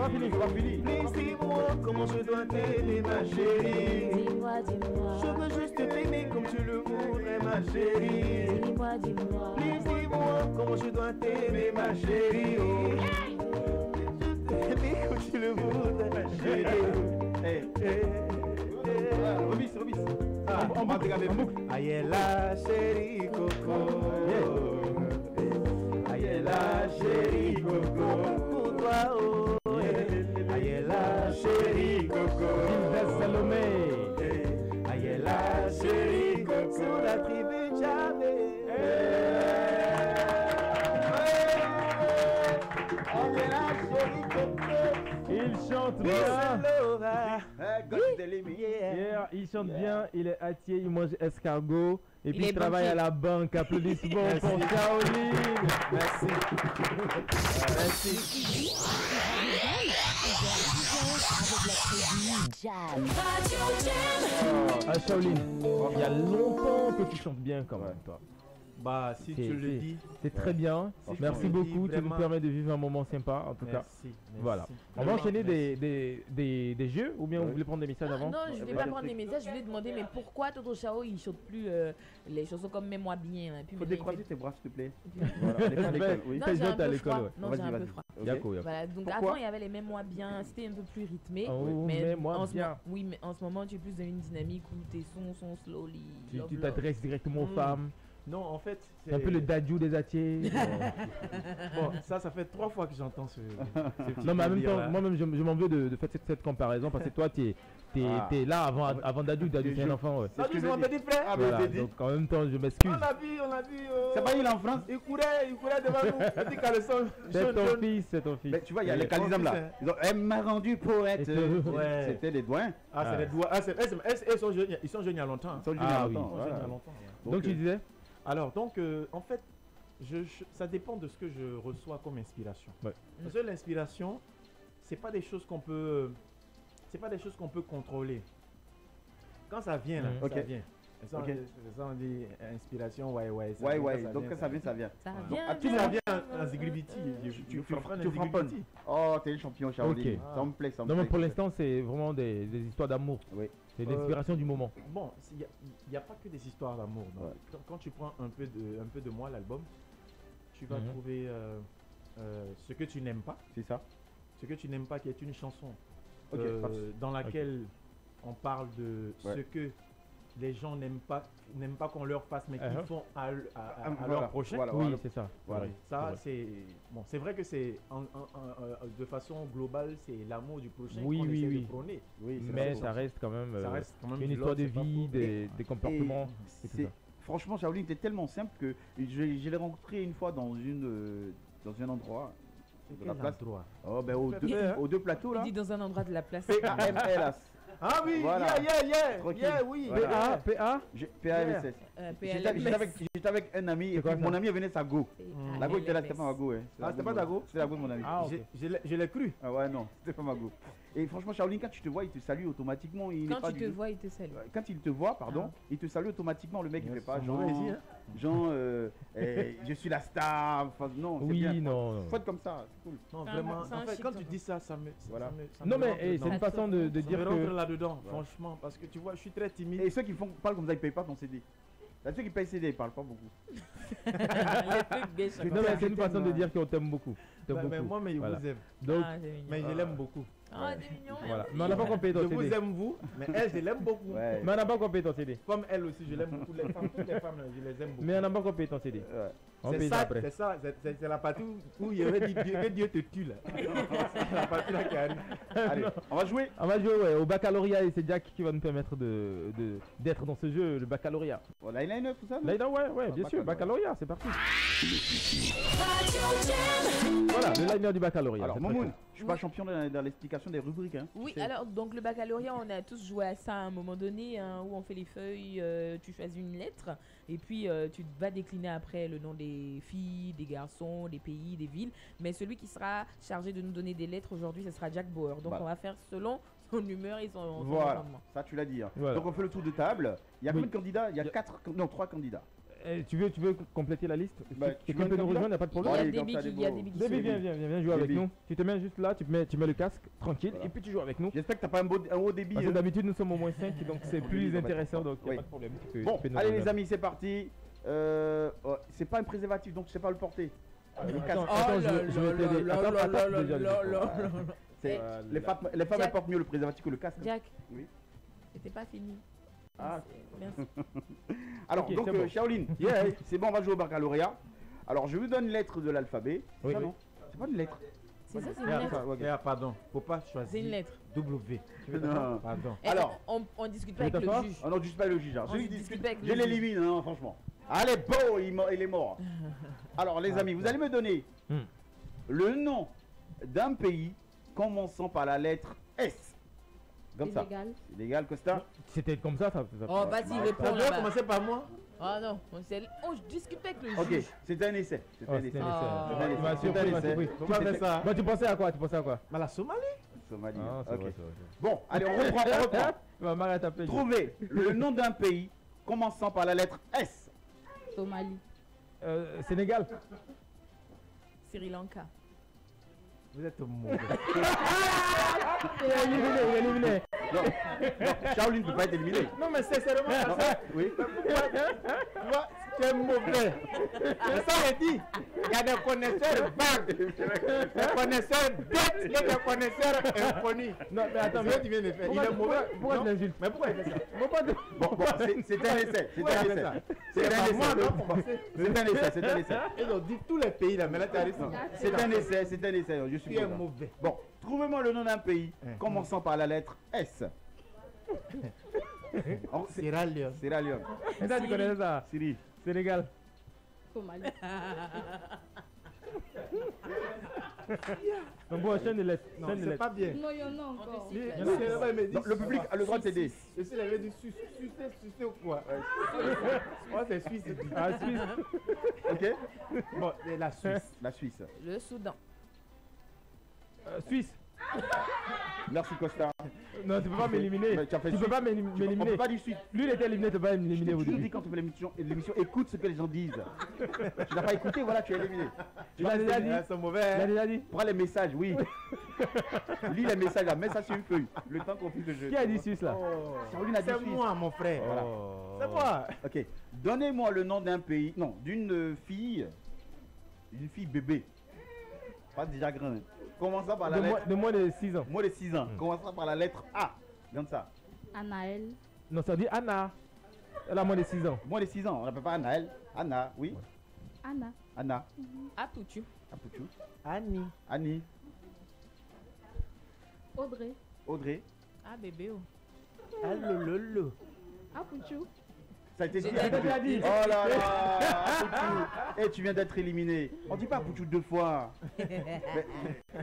Please dis-moi comment je dois t'aimer ma chérie. Dis-moi. Je veux juste t'aimer comme tu le voudrais ma chérie. Dis-moi. Please dis-moi comment je dois t'aimer ma chérie. Oh. Juste t'aimer comme tu le voudrais ma chérie. Remise. On va regarder en boucle. Ayela chérie coco. Ayela chérie coco. Pour toi oh. Ayela chérie coco. Sylvestre Salomé. Ayela chérie coco. Sur la tribu Jamé. Ayela chérie coco. Il chante bien. Il chante bien, il est hâtier, il mange escargot et puis il travaille à la banque. Applaudissements pour Shaolin. Merci. Ah Shaolin, il y a longtemps que tu chantes bien quand même toi. Bah si tu le dis. C'est très bien. Merci beaucoup, tu nous permets de vivre un moment sympa en tout cas. Voilà. On va enchaîner des jeux ou bien vous voulez prendre des messages avant? Non, je vais pas prendre des messages, je voulais demander mais pourquoi Toto Chao il chante plus les chansons comme Mets-moi bien. Faut décroiser tes bras s'il te plaît. Non, j'ai un peu froid. Non, j'ai un peu froid. Voilà, donc avant il y avait les Mets-moi bien, c'était un peu plus rythmé. Mais en ce moment tu es plus dans une dynamique où tes sons sont slowly. Tu t'adresses directement aux femmes. Non, en fait, c'est un peu le dadju des Atiers. Bon, ça fait 3 fois que j'entends ce non, mais en même temps, moi-même, je m'en veux de faire cette comparaison parce que toi, t'es là avant Dadju c'est un enfant. C'est ce que c'est mon petit frère. Voilà, donc en même temps, je m'excuse. On a vu. C'est pas il en France. Il courait devant nous. Petit caleçon. C'est ton fils. Mais tu vois, il y a les Kalizam là. Elle m'a rendu poète. C'était les douins. Ah, c'est les douins. Ils sont jeunes il y a longtemps. Ils sont jeunes il y a longtemps. Donc tu disais? Alors, en fait, ça dépend de ce que je reçois comme inspiration. Parce que l'inspiration, c'est pas des choses qu'on peut contrôler. Quand ça vient, là, ça vient. Ça, on dit inspiration, ouais. Donc quand ça vient. Ça vient. Ça vient en Zigribiti. Tu frapponnes. Oh, t'es le champion, Shaolin. Ça me plaît. Non, mais pour l'instant, c'est vraiment des histoires d'amour. Oui. C'est l'inspiration du moment. Bon, il n'y a pas que des histoires d'amour. Quand tu prends un peu de moi, l'album, tu vas trouver ce que tu n'aimes pas. C'est ça. Ce que tu n'aimes pas, qui est une chanson dans laquelle on parle de ce que les gens n'aiment pas qu'on leur fasse, mais qu'ils font à leur prochain. Oui, c'est ça. Ça, c'est vrai que c'est de façon globale, c'est l'amour du prochain qu'on essaie de prôner. Mais ça reste quand même une histoire de vie, des comportements. Franchement, Shaolin était tellement simple que je l'ai rencontré une fois dans un endroit. De la place. Oh, ben, aux deux plateaux là. Il dit dans un endroit de la place. PAMLS. Ah oui, voilà. Oui. Voilà. PA J'étais avec un ami et puis mon ami venait de sa go. La go était là, c'était pas ma go. C'était pas ta go? C'était la go de mon ami. Je l'ai cru. Ah ouais, non, c'était pas ma go. Et franchement, Shaolin, quand tu te vois, il te salue automatiquement. Quand tu te vois, il te salue. Quand il te voit, il te salue automatiquement. Le mec, il fait pas genre, je suis la star. Enfin, non, c'est bien. Non. Faut être comme ça, c'est cool. Non, vraiment. En fait, quand tu dis ça, ça me. Non, mais c'est une façon de dire que. Là-dedans, franchement, parce que tu vois, je suis très timide. Et ceux qui parlent comme ça, ils payent pas ton CD. Là, ceux qui payent CD, ils parlent pas beaucoup. Non, mais c'est une façon de dire qu'on t'aime beaucoup. Mais moi, mais je vous aime. Donc, mais je l'aime beaucoup. Ah, c'est mignon. Voilà. Mais on n'a pas compris ton CD. Je vous aime vous, mais elle, je l'aime beaucoup. Mais on n'a pas compris ton CD. Comme elle aussi, je l'aime beaucoup. Toutes les femmes, je les aime beaucoup. Mais on n'a pas compris ton CD. C'est ça, c'est la partie où il aurait dit que Dieu te tue là. C'est la partie là qui arrive. Allez, on va jouer. Au baccalauréat et c'est Jack qui va nous permettre d'être dans ce jeu, le baccalauréat. Line-up, tout ça? Ouais, bien sûr, baccalauréat, c'est parti. Voilà, le liner du baccalauréat. Alors, Momoun, je suis pas champion dans l'explication des rubriques. Oui, alors, donc le baccalauréat, on a tous joué à ça à un moment donné, où on fait les feuilles, tu choisis une lettre, et puis tu vas décliner après le nom des filles, des garçons, des pays, des villes. Mais celui qui sera chargé de nous donner des lettres aujourd'hui, ce sera Jack Bauer. Donc on va faire selon son humeur et son entendement. Ça tu l'as dit. Donc on fait le tour de table. Il y a combien de candidats? Il y a 3 candidats. Tu veux compléter la liste? Tu peux nous rejoindre, il n'y a pas de problème. Il y a Déby qui viens jouer avec nous. Tu te mets juste là, tu mets le casque, tranquille, et puis tu joues avec nous. J'espère que tu n'as pas un haut débit. Parce que d'habitude, nous sommes au moins 5, donc c'est plus intéressant, donc il n'y a pas de problème. Bon, allez les amis, c'est parti. C'est pas un préservatif, donc je sais pas le porter. Le casque. Attends, je vais t'aider. Les femmes elles portent mieux le préservatif que le casque. Jack. Oui. C'était pas fini. Ah, merci. Alors, donc, Shaolin, c'est bon, on va jouer au baccalauréat. Alors, je vous donne une lettre de l'alphabet. Oui. Ça, non, c'est pas une lettre. C'est ça, c'est une lettre. Pardon, faut pas choisir. C'est une lettre. W. Non. Pardon. Alors, on discute pas avec le juge. On ne discute pas avec le juge. On discute pas avec le je juge. l'élimine, hein, franchement. Allez, beau, il est mort. Alors, les amis, vous allez me donner le nom d'un pays commençant par la lettre S. Comme ça. Illégal, Costa. C'était comme ça. Oh, vas-y, réponds. Ça doit commencer par moi. Ah non, on discute avec le juge. Ok, c'est un essai. C'est un essai. Tu vas faire ça. Tu pensais à quoi? La Somalie. Ok. Bon, allez, on reprend. Trouvez le nom d'un pays commençant par la lettre S. Somalie. Sénégal. Sri Lanka. Vous êtes mauvais. Il est éliminé. Non, Shaolin ne peut pas être éliminé. Non, mais sincèrement, oui. Tu es mauvais. C'est ça, il dit. Il y a des connaisseurs vagues, des connaisseurs bêtes et des connaisseurs inconnus. Non, mais attends, tu viens de faire. Il est mauvais. Pourquoi tu l'insultes? Mais pourquoi il fait ça? Bon, c'est un essai. C'est un essai. Ils ont dit tous les pays là, mais là tu arrives. C'est un essai. Je suis mauvais. Bon, trouvez-moi le nom d'un pays commençant par la lettre S. Sierra Leone. Et ça, tu connais ça? Syrie. Sénégal. Somalie. Donc bon, chaîne de lettres. Non, c'est pas bien. Non, il y en a encore. Le public a le droit de t'aider. Je sais, il avait dit Suisse ou quoi? Moi, c'est Suisse. Ah, Suisse. Ok. Bon, la Suisse. La Suisse. Le Soudan. Suisse. Merci Costa. Non, tu peux pas m'éliminer. Tu peux pas m'éliminer. On peut pas dire suite. Lui, il était éliminé, tu peux pas m'éliminer. Je te dis quand tu fais l'émission, écoute ce que les gens disent. Tu n'as pas écouté, voilà, tu es éliminé. Tu l'as déjà dit. C'est mauvais. Tu l'as déjà dit. Prends les messages, oui. Lis les messages là, mets ça sur une feuille. Le temps qu'on puisse le jeu. Qui a dit Suisse là? C'est moi, mon frère. Voilà. C'est moi. Ok. Donnez-moi le nom d'un pays, non, d'une fille bébé. Pas déjà grand. Commençant par la lettre. De moins de 6 ans. Moins de 6 ans. Commençant par la lettre A. Comme ça. Anaël. Non, ça dit Anna. Elle a moins de 6 ans. Moins de 6 ans. On n'appelle pas Anaël. Anna, oui. Anna. Atutu. Annie. Audrey. Ah, bébé. Lolo. Apuchu. Ça a été dit. Oh là là, Apuchu. Et tu viens d'être éliminé. On dit pas Apuchu 2 fois. Mais,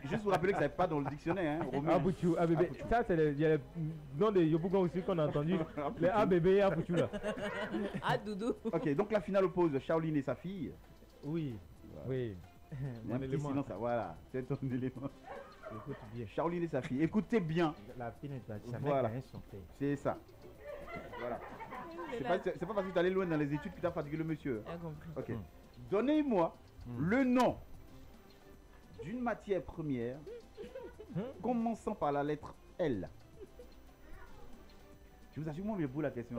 juste vous rappeler que ça n'est pas dans le dictionnaire. Hein, Apuchu, bébé. Ça, c'est il y a le nom de Yobougon aussi qu'on a entendu. Les A bébé et Apuchu là. Ah, Doudou. Ok, donc la finale oppose Shaolin et sa fille. Oui. Oui. Mon élément. Silence, voilà, c'est ton élément. Écoute bien. Shaolin et sa fille. Écoutez bien. La fille n'est pas ça. Voilà. C'est ça. Voilà. C'est pas parce que tu allé loin dans les études que tu as fatigué le monsieur. Ok. Donnez-moi le nom d'une matière première commençant par la lettre L. Je vous assure, moi, je vous la question.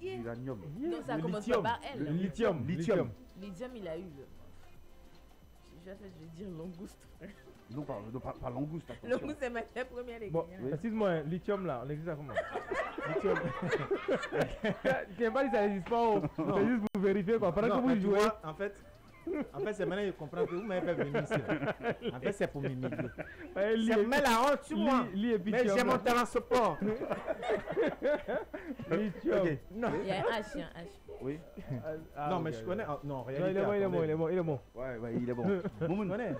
L'uranium. Non, ça commence pas par L. Le lithium. Lithium, il a eu. Je vais dire langouste. Non, pas langouste. Langouste, c'est ma première légume. Bon, excuse-moi, lithium là, on existe ça comment? Lithium. Tu n'as pas dit ça n'existe pas. C'est juste pour vérifier quoi. Pendant que vous jouez. En fait, c'est maintenant que je comprends que vous m'avez fait venir ici. En fait, c'est pour m'imiter. C'est mal la honte sur moi. Mais j'ai mon talent support. Lithium. Non, il y a un H. Oui. Non, mais je connais. Non, il est bon. Ouais, il est bon. Momoun connaît.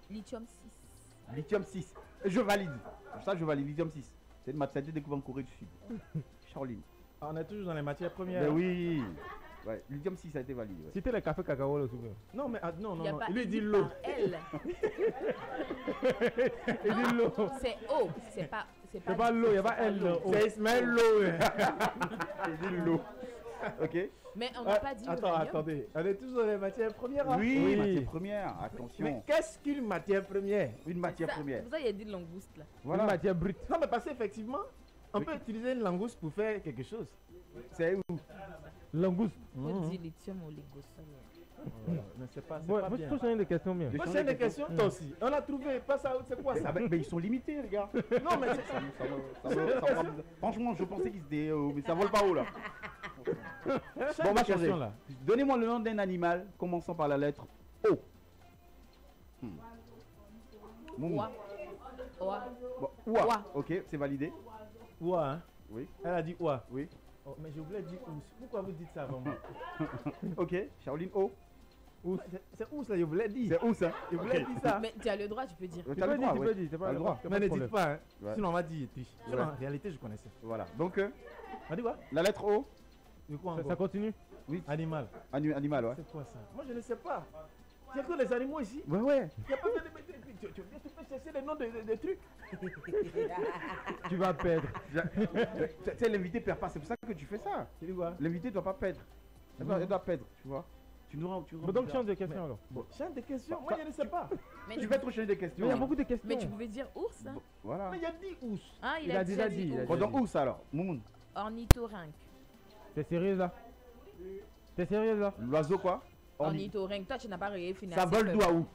Lithium 6. Lithium 6. Je valide. Ça, je valide. Lithium 6. C'est une matière découverte en Corée du Sud. Shaolin. On est toujours dans les matières premières. Ben oui. Ouais, lithium 6 a été validé. Ouais. C'était le café cacao là, souvent. Non, mais non. Il dit l'eau. Elle. Il dit l'eau. C'est eau. C'est c'est pas l'eau, il n'y a pas L. C'est Ismaël Lo. Il dit l'eau. Ok. Mais on n'a pas dit. Attendez. On est tous dans les matières premières. Hein? Oui, matière première. Attention. Mais qu'est-ce qu'une matière première? Une matière première. Vous avez dit langouste là. Voilà. Une matière brute. Non, mais parce qu'effectivement, on peut utiliser une langouste pour faire quelque chose. C'est où? Langouste. On dit lithium ou légos. Mais c'est pas, ouais, pas bien. Faut changer des questions mieux. Faut changer des questions, toi aussi. On a trouvé, pas ça, c'est quoi ça? Mais ils sont limités, les gars. Non, mais franchement, je pensais qu'ils étaient mais ça vole pas haut là. Bon, ma question là. Donnez-moi le nom d'un animal commençant par la lettre O. Oua. Oua. Oua. Ok, c'est validé. Oua, hein? Oui. Elle a dit oua. Oui. Oh, mais je voulais dire ous. Pourquoi vous dites ça avant moi? Ok, Shaolin O. Ous. C'est ous là, je voulais dire. C'est ous, hein? Je voulais dire ça. Mais tu as le droit, tu peux dire. Tu as le droit, tu peux dire, pas le droit. Mais ne dites pas, hein. Sinon on va dire triche. En réalité, je connaissais. Voilà. Donc, on dit quoi? la lettre O. Du coup, ça continue? Oui. Animal. Animal, ouais. C'est quoi ça? Moi, je ne sais pas. Il y a que les animaux ici. Ouais. Il n'y a pas besoin de mettre. Tu peux chercher les noms des trucs. Tu vas perdre. Tu sais, l'invité perd pas. C'est pour ça que tu fais ça. C'est quoi? L'invité doit pas perdre. Elle doit perdre, tu vois. Donc change de questions alors. Change de questions. Moi, je ne sais pas. Mais tu vas trop changer de questions. Mais il y a beaucoup de questions. Mais tu pouvais dire ours. Hein? Voilà. Mais il a dit ours. Ah, il a déjà dit. Donc ours alors. Moumoun. Ornithorynque. T'es sérieuse là? T'es sérieuse là? L'oiseau quoi? Ornithorynque. Toi, tu n'as pas réussi. Ça vole d'où à où?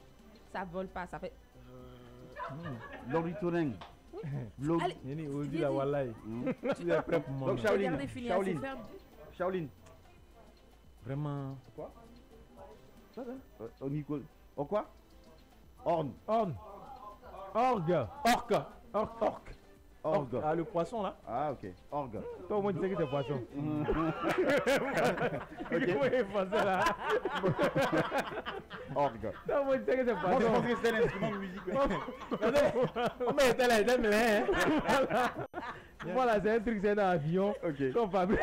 Ça vole pas, ça fait. L'ornithorynque. Allez, on dit la wallahi. Tu es prêt pour moi. Donc Shaolin. Vraiment. Quoi? Oh quoi? Orne. Orgue. Orgue. Ah, le poisson là? Ah, ok. Orgue. Toi, au moins, tu sais que c'est poisson. Ok. Oui, là. Orgue. Toi, au moins, tu sais que c'est poisson. Moi, je pense que c'est un instrument de musique. On met là, il aime Voilà, c'est un truc, c'est un avion. Ok. Comme Fabien.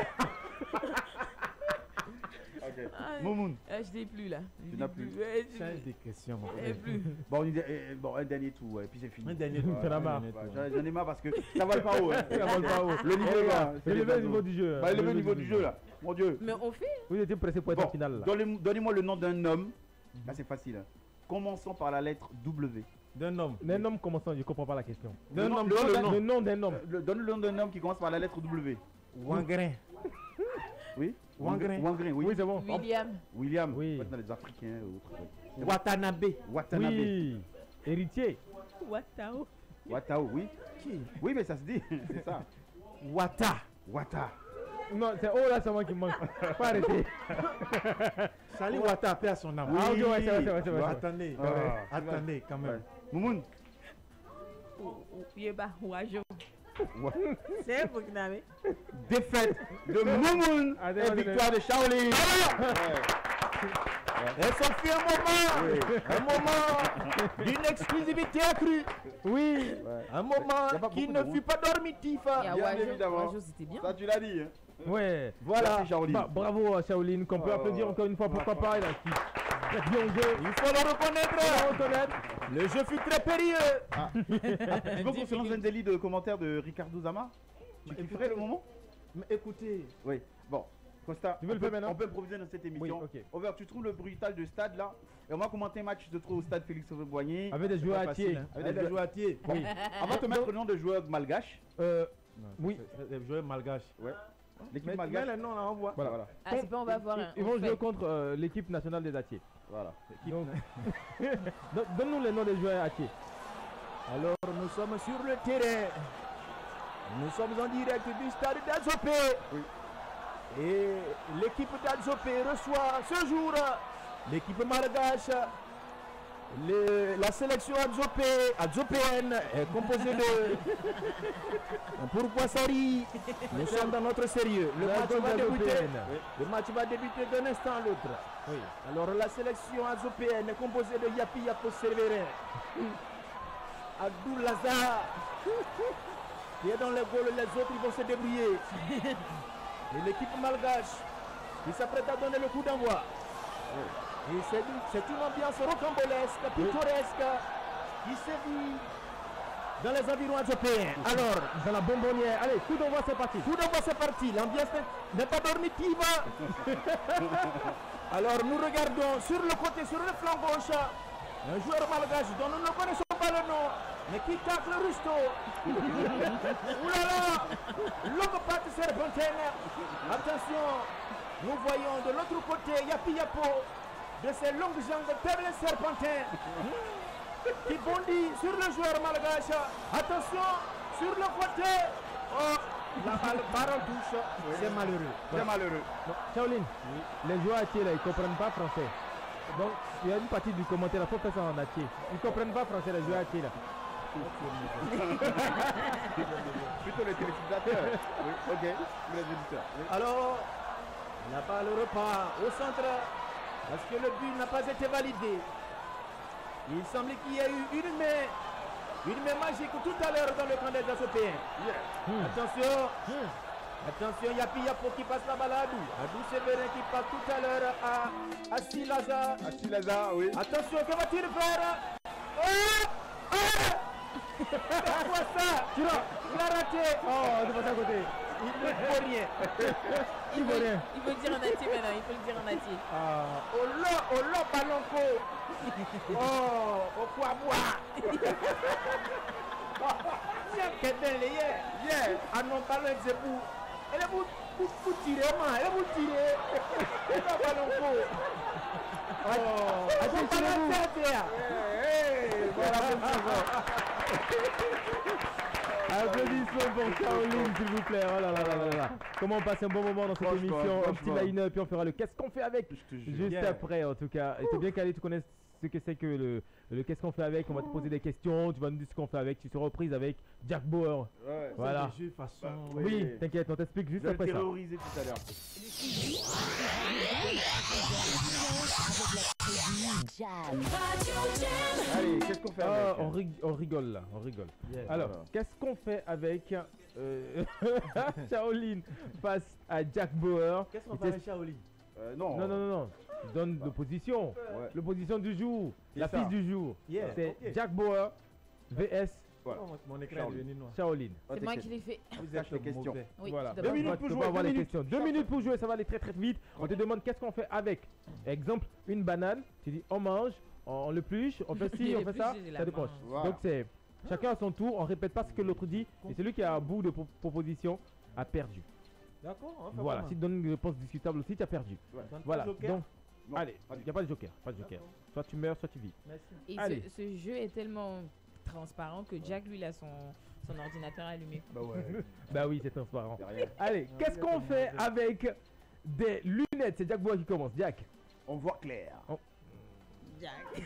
Ok. Moumoun. Je n'ai plus là. Tu n'as plus. Change des questions. Plus. Bon, un dernier tour, et puis c'est fini. Un dernier tour. T'en as marre. J'en ai marre parce que ça vole pas haut. Ça vole pas haut. Le niveau là. C'est le niveau du jeu. Bah, le niveau du jeu là. Mon Dieu. Mais on fait. Vous étiez pressé pour être en finale là. Donnez-moi le nom d'un homme. Là, c'est facile. Commençons par la lettre W. D'un homme. D'un homme commençant, je comprends pas la question. D'un homme, le nom d'un homme. Donne le nom d'un homme qui commence par la lettre W. Wangrin. Oui. Wangrin, oui. Oui, c'est bon. William. Oui. Dans les Africains et autres. Watanabe. Oui. Héritier. Watao, oui. Qui? Oui, mais ça se dit. C'est ça. Wata. Non, c'est oh là, c'est moi qui manque. Faut arrêter. Salut Wata, paix à son âme. Ah, ok, ouais, c'est vrai. Attendez, quand même. Moumoun. Yeba, Wajo. C'est Burkinabé. Défaite de Moumoun et victoire de Shaolin. Et ça fait un moment d'une exclusivité accrue. Oui. Un moment qui ne fut pas dormitif. Bien évidemment. C'était bien. Ça, tu l'as dit. Ouais. Voilà. Bravo Shaolin, qu'on peut applaudir encore une fois pour papa. Il a très bien joué. Il faut le reconnaître. Le jeu fut très périlleux. Tu veux qu'on se lance un délit de commentaires de Ricardo Zama? Tu ferais le moment? Mais écoutez. Oui. Bon. Costa, tu veux le faire maintenant? On peut improviser dans cette émission. Oui, ok. Over, tu trouves le brutal de stade là? Et on va commenter un match de trop au stade Félix Houphouët-Boigny. Avec des joueurs à pied. Avec des joueurs à pied. Bon. On va te mettre le nom de joueurs malgaches. Oui. Des joueurs malgaches. Ouais. L'équipe malgache. Mais les noms là, on voit. Voilà. Ah, c'est pas, on va voir. Ils vont jouer contre l'équipe nationale des Atiers. Voilà. Donne-nous les noms des joueurs à pied. Alors, nous sommes sur le terrain. Nous sommes en direct du stade d'Adzopé. Oui. Et l'équipe d'Adzopé reçoit ce jour l'équipe malgache. La sélection adzopéenne est composée de... Pourquoi ça rit? Nous sommes dans notre sérieux. Le match va débuter d'un instant à l'autre. Oui. Alors la sélection adzopéenne est composée de Yapi Yapo Sévérin, Abdul Lazare, qui est dans les goals, les autres ils vont se débrouiller. Et l'équipe malgache qui s'apprête à donner le coup d'envoi. Et c'est une ambiance rocambolesque, pittoresque, qui sévit dans les environs européens. Alors, dans la bonbonnière. Allez, coup d'envoi, c'est parti. Coup d'envoi, c'est parti. L'ambiance n'est pas dormitive. Alors, nous regardons sur le côté, sur le flanc gauche, un joueur malgache dont nous ne connaissons pas le nom, mais qui tacle le rusto. Oulala, longue patte serpentine. Attention, nous voyons de l'autre côté Yapi Yapo, de ses longues jambes perles serpentines, qui bondit sur le joueur malgache. Attention, sur le côté. Oh, la balle en touche, c'est malheureux. C'est malheureux. Shaolin, les joueurs atiers là, ils ne comprennent pas français. Donc, il y a une partie du commentaire, il faut faire ça en atier. Ils ne comprennent pas français, les joueurs atiers là. Plutôt les téléspectateurs. Oui, ok, les éditeurs. Oui. Alors, la balle repart au centre, parce que le but n'a pas été validé. Il semble qu'il y a eu une main magique tout à l'heure dans le camp des Européens. Attention, attention, Yapi Yapo qui passe la balle à Adou. Adou Séverin qui passe tout à l'heure à Silaza. À Silaza, oui. Attention, que va-t-il faire? C'est quoi ça? Il a raté. Oh, c'est pas à côté. Il ne faut rien. Il veut dire en atier maintenant, il faut le dire en atier. Au lo balonco. Oh, au quoi boire. Tiens, qu'est-ce que c'est? Ah non, ballon c'est pour. Elle est pour tirer, man. Elle est pour tirer. Le balonco. Oh, applaudissements pour Shaolin, s'il vous plaît. Oh là là là là là. Comment on passe un bon moment dans cette émission? Un petit line-up, puis on fera le qu'est-ce qu'on fait avec juste après, en tout cas. Et t'es bien calé, tu connais ce que c'est que le qu'est-ce qu'on fait avec. On va te poser des questions, tu vas nous dire ce qu'on fait avec. Tu seras reprise avec Jack Bauer. Ouais, voilà. Oui, t'inquiète, on t'explique juste après ça. Terrorisé tout à l'heure. Allez, qu'est-ce qu'on fait avec? On rigole là, on rigole. Alors, qu'est-ce qu'on fait avec Shaolin face à Jack Bauer? Qu'est-ce qu'on fait avec Shaolin? Non. Donne l'opposition. L'opposition du jour. La piste du jour. C'est Jack Bauer vs mon écran est devenu noir. Shaolin. C'est moi qui l'ai fait. Vous êtes les questions. Oui, voilà. 2 minutes pour jouer. 2 questions. 2 minutes pour jouer, ça va aller très très vite. On te demande qu'est-ce qu'on fait avec. Exemple, une banane. Tu dis on mange, on l'épluche, on fait ci, on fait ça, ça décroche. Donc c'est chacun à son tour, on répète pas ce que l'autre dit. Et celui qui est à bout de proposition a perdu. D'accord. Voilà, si tu donnes une réponse discutable aussi, tu as perdu. Voilà, donc allez, il n'y a pas de joker, Soit tu meurs, soit tu vis. Merci. Et ce jeu est tellement transparent que Jack lui il a son ordinateur allumé. Bah oui, c'est transparent. Allez, qu'est-ce qu'on fait avec des lunettes? C'est Jack Bois qui commence. Jack. On voit clair. Jack.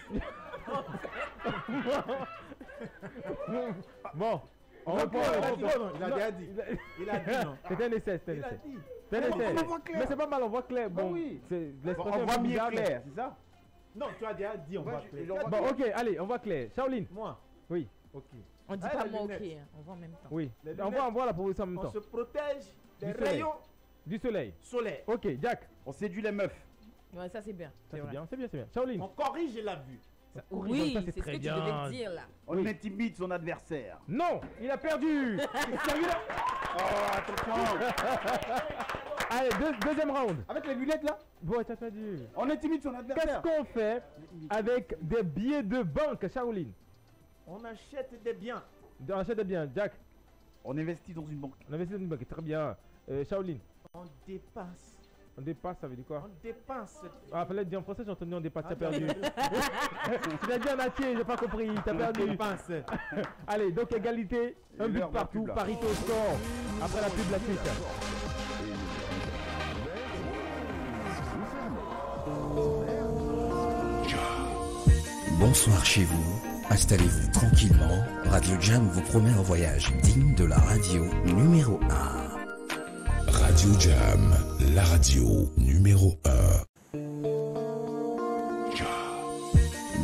Bon. On reprend. Il a déjà dit. Il a dit non. C'est un essai. Mais c'est pas mal, on voit clair. Bon, oui. On voit bien clair, c'est ça? Non, tu as déjà dit on voit clair. Bon, ok, allez, on voit clair. Shaolin. Moi. Oui. Ok. On dit pas moi ok, on voit en même temps. Oui. On voit la proposition en même temps. On se protège des rayons du soleil. Ok, Jack. On séduit les meufs. Ouais, ça c'est bien. C'est bien. Shaolin. On corrige la vue. Oui, c'est ce que tu devais dire là. On intimide son adversaire. Non, il a perdu. Oh, attention. Allez, deuxième round. Avec les lunettes là? Bon, t'as perdu. On intimide son adversaire. Qu'est-ce qu'on fait avec des billets de banque, Shaolin? On achète des biens. On achète des biens, Jack. On investit dans une banque. On investit dans une banque, très bien. Shaolin. On dépasse. On dépasse, ça veut dire quoi? On dépense. Ah, fallait dire en français, j'ai entendu on dépasse, t'as perdu. Tu l'as dit en entier, j'ai pas compris, t'as perdu. Dépense. Allez, donc égalité, un but partout, parité au score. Après la pub, la suite. Bonsoir chez vous, installez-vous tranquillement. Radio Jam vous promet un voyage digne de la radio numéro 1. Radio Jam, la radio numéro 1.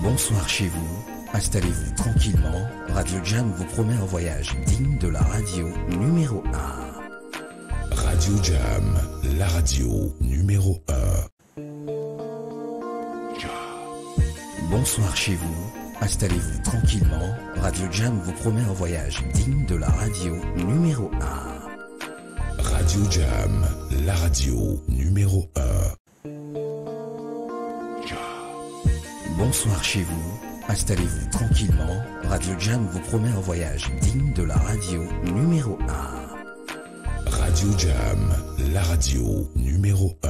Bonsoir chez vous, installez-vous tranquillement. Radio Jam vous promet un voyage digne de la radio numéro 1. Radio Jam, la radio numéro 1. Bonsoir chez vous, installez-vous tranquillement. Radio Jam vous promet un voyage digne de la radio numéro 1. Radio Jam, la radio numéro 1. Bonsoir chez vous, installez-vous tranquillement. Radio Jam vous promet un voyage digne de la radio numéro 1. Radio Jam, la radio numéro 1.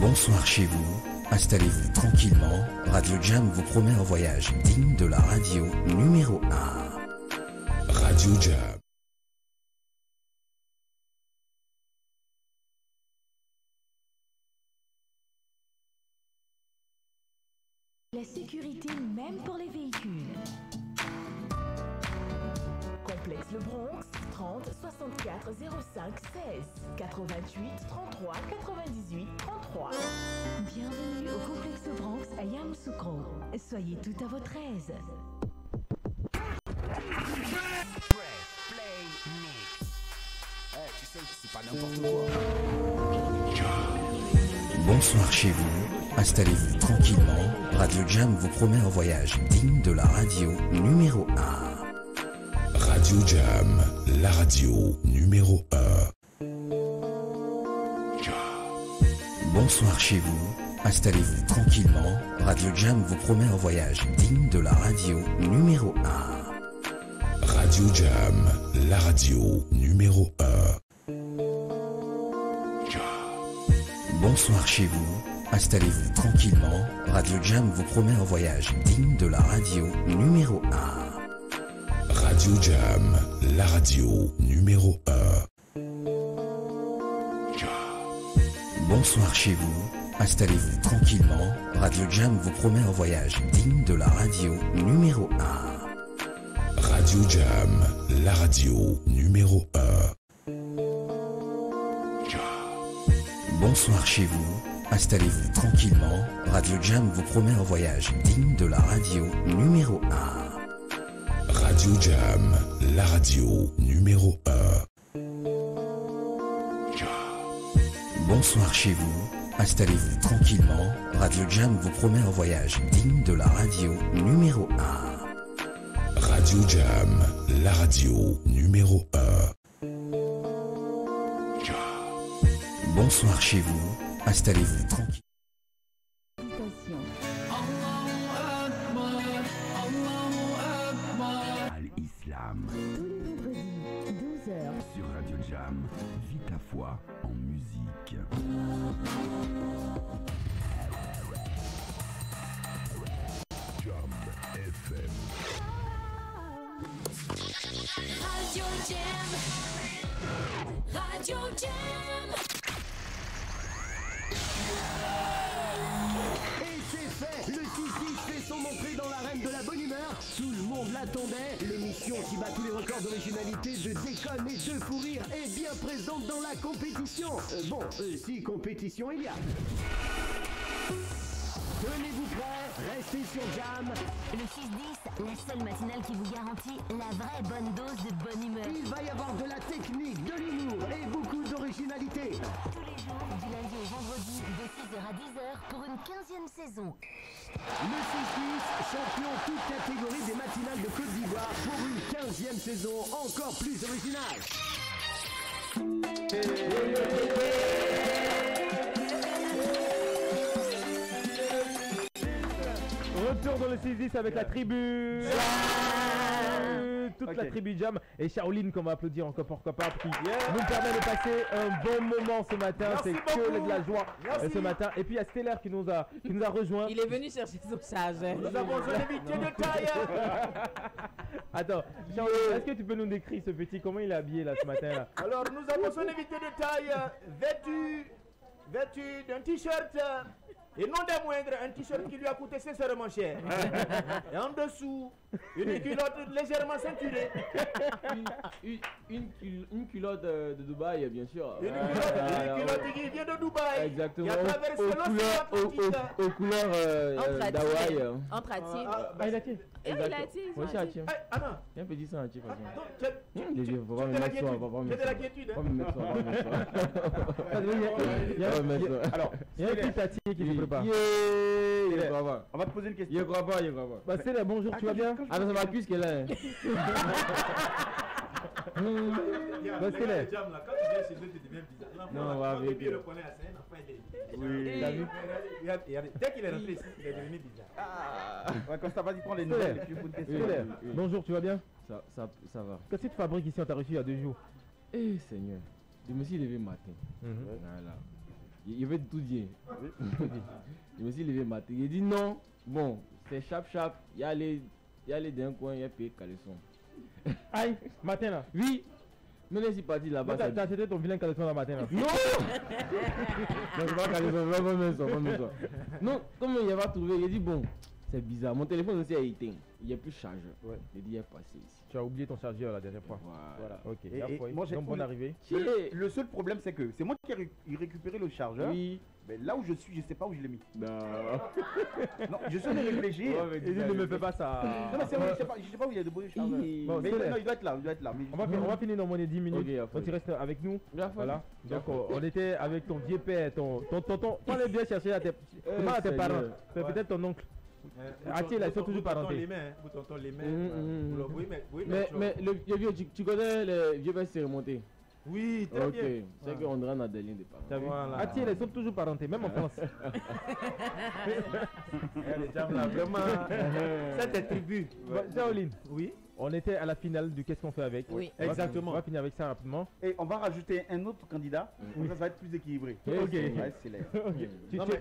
Bonsoir chez vous, installez-vous tranquillement. Radio Jam vous promet un voyage digne de la radio numéro 1. Radio Jam. La sécurité même pour les véhicules. Complexe Le Bronx, 30 64 05 16 88 33 98 33. Bienvenue au Complexe Le Bronx à Yamoussoukro. Soyez tout à votre aise. C'est pas n'importe quoi. Bonsoir chez vous, installez-vous tranquillement. Radio Jam vous promet un voyage digne de la radio numéro 1. Radio Jam, la radio numéro 1. Bonsoir chez vous, installez-vous tranquillement. Radio Jam vous promet un voyage digne de la radio numéro 1. Radio Jam, la radio numéro 1. Bonsoir chez vous, installez-vous tranquillement. Radio Jam vous promet un voyage digne de la radio numéro 1. Radio Jam, la radio numéro 1. Bonsoir chez vous, installez-vous tranquillement. Radio Jam vous promet un voyage digne de la radio numéro 1. Radio Jam, la radio numéro 1. Bonsoir chez vous, installez-vous tranquillement. Radio Jam vous promet un voyage digne de la radio numéro 1. Radio Jam, la radio numéro 1. Bonsoir chez vous, installez-vous tranquillement. Radio Jam vous promet un voyage digne de la radio numéro 1. Radio Jam, la radio numéro 1. Bonsoir chez vous, installez-vous tranquille. Al-Islam. Tous les vendredis, 12h. Sur Radio Jam, vis ta foi en musique. Jam FM. Radio Jam. Radio Jam. Et c'est fait, le 6-10 fait son entrée dans l'arène de la bonne humeur. Tout le monde l'attendait. L'émission qui bat tous les records d'originalité, de déconne et de fou rire est bien présente dans la compétition. Si compétition il y a. Tenez-vous prêts, restez sur Jam. Le 6-10, la seule matinale qui vous garantit la vraie bonne dose de bonne humeur. Il va y avoir de la technique, de l'humour et beaucoup d'originalité. Tous les jours, du lundi au vendredi, de 6h à 10h, pour une 15e saison. Le 6-10, champion toute catégorie des matinales de Côte d'Ivoire pour une 15e saison encore plus originale. Retour dans le 6-10 avec la tribu. Toute la tribu Jam et Shaolin qu'on va applaudir encore pourquoi pas qui nous permet de passer un bon moment ce matin. C'est que de la joie ce matin. Et puis il y a Stellaire qui nous a rejoint. Il est venu chercher son sage. Nous avons un invité de taille. Attends, Shaolin, est-ce que tu peux nous décrire ce petit, comment il est habillé là ce matin là? Alors nous avons son invité de taille vêtu d'un t-shirt. Et non des moindres, un t-shirt qui lui a coûté sincèrement cher. Et en dessous, une culotte légèrement ceinturée. Une culotte de Dubaï, bien sûr. Une culotte qui vient de Dubaï. Exactement. Qui a traversé l'océan aux couleurs d'Hawaï. Entre Atier. Il a tiré. Il a tiré. Oui, c'est Atier. Anna. Il y a un peu dit ça, Atier. Tu faut pas me mettre ça. de la quiétude. Pas me mettre ça. Alors, il y a un petit Atier qui se prépare. On va te poser une question. Il croit pas. Bah c'est là, bonjour, tu vas bien? Ah non, c'est ma cuisse qui est là. Bah c'est là. Quand tu viens chez eux, tu deviens bizarre. Non, on va avec. Il le connaît à un enfant. Oui. Dès qu'il est rentré ici, il est devenu bizarre. Ouais, quand t'as pas dit prendre les nouvelles, tu poses une question. Bonjour, tu vas bien? Ça va. Qu'est-ce que tu fabriques ici? On t'a reçu il y a 2 jours. Eh Seigneur, je me suis levé matin. Voilà. Il veut tout dire. Je me suis levé matin. Il dit non. Bon, c'est chap. Il y a les d'un coin, il y a payé caleçon. Aïe, matin là. Oui. Mais là, c'est parti là-bas. T'as acheté ton vilain caleçon là matin là. Non. Non, c'est pas caleçon, vraiment ça. Non, comme il va trouver, il a dit bon, c'est bizarre. Mon téléphone aussi a éteint. Il n'y a plus de chargeur. Ouais. Il dit il est passé ici. Tu as oublié ton chargeur la dernière fois. Voilà. Ok. Et moi, donc bonne arrivée. Le seul problème, c'est que c'est moi qui ai récupéré le chargeur. Oui. Mais là où je suis, je sais pas où je l'ai mis. Non. Non, je suis en train de réfléchir. Et ne me fais pas ça. Non, mais c'est vrai, je sais pas où il y a de beaux chargeurs. Bon, mais non, il doit être là. Mais on va finir dans moins de 10 minutes. Okay, donc tu restes avec nous. Voilà. Donc on était avec ton vieux père, ton tonton. On allait bien chercher à tes parents. Peut-être ton oncle. Atier là, ils sont toujours parentés. Vous tontons les mains. Mais le vieux, tu connais les vieux pères c'est remonté. Oui, très bien. C'est qu'on rentre dans des lignes de parents. Voilà. Atier là, ils sont toujours parentés, même en France. Les gens là, vraiment. Cette tribu. Shaolin. Oui. On était à la finale du Qu'est-ce qu'on fait avec. Oui. Exactement. On va finir avec ça rapidement. Et on va rajouter un autre candidat. Comme ça va être plus équilibré. Ok. Tu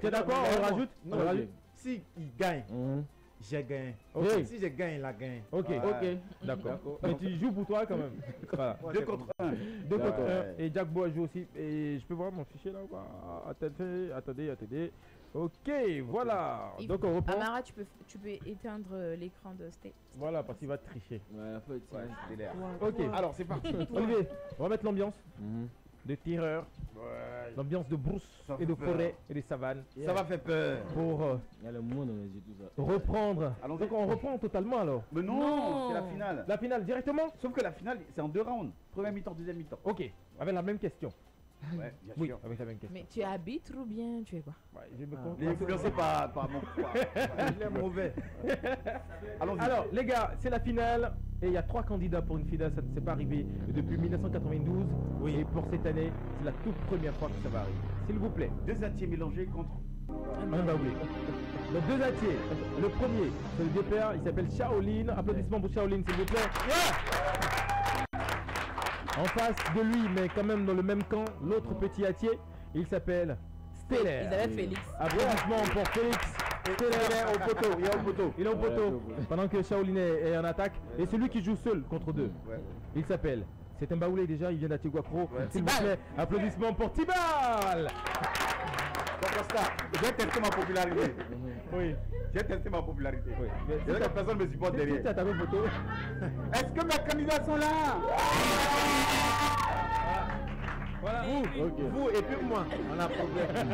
es d'accord? On rajoute? Non, si il gagne, j'ai gagné. Si je gagne, il a gagné. Ok. D'accord. Mais tu joues pour toi quand même. Voilà. 2 contre 1. 2 contre 1. Et Jack Boa joue aussi. Et je peux voir mon fichier là ou pas? Attendez. Ok, voilà. Donc on reprend. Amara, tu peux éteindre l'écran de Sté. Voilà, parce qu'il va tricher. Ouais, ok, alors c'est parti. Olivier, on va mettre l'ambiance de tireur, l'ambiance de brousse et de forêt et de savane. Ça va faire peur. Pour il y a le monde dans les yeux, tout ça. Reprendre. Donc on reprend totalement alors. Mais non, c'est la finale. La finale directement. Sauf que la finale, c'est en 2 rounds. Première mi-temps, deuxième mi-temps. Ok, avec la même question. Ouais, bien oui, sûr. avec la même question. Mais tu habites ou bien tu es quoi? Les influencés par mon poids. Il est mauvais. Alors, les gars, c'est la finale. Et il y a 3 candidats pour une finale. Ça ne s'est pas arrivé depuis 1992. Oui. Et pour cette année, c'est la toute première fois que ça va arriver. S'il vous plaît. 2 atiers mélangés contre un baoulé. Donc 2 atiers. Le premier, c'est le départ. Il s'appelle Shaolin. Applaudissements pour Shaolin, s'il vous plaît. En face de lui, mais quand même dans le même camp, l'autre petit atier, il s'appelle Stellaire. Il avait Félix. Applaudissements pour Félix. Stellaire au poteau. Il est au poteau. Pendant que Shaolin est en attaque. Et celui qui joue seul contre 2, il s'appelle. C'est un baoulé déjà, il vient d'Atiaguacro. S'il vous plaît, applaudissements pour Tibal. J'ai testé ma popularité. Oui. J'ai testé ma popularité. Oui. C'est vrai que personne ne me supporte derrière. Tu as ta photo. Est-ce que mes candidats sont là? Voilà. Vous et puis moi, on a problème.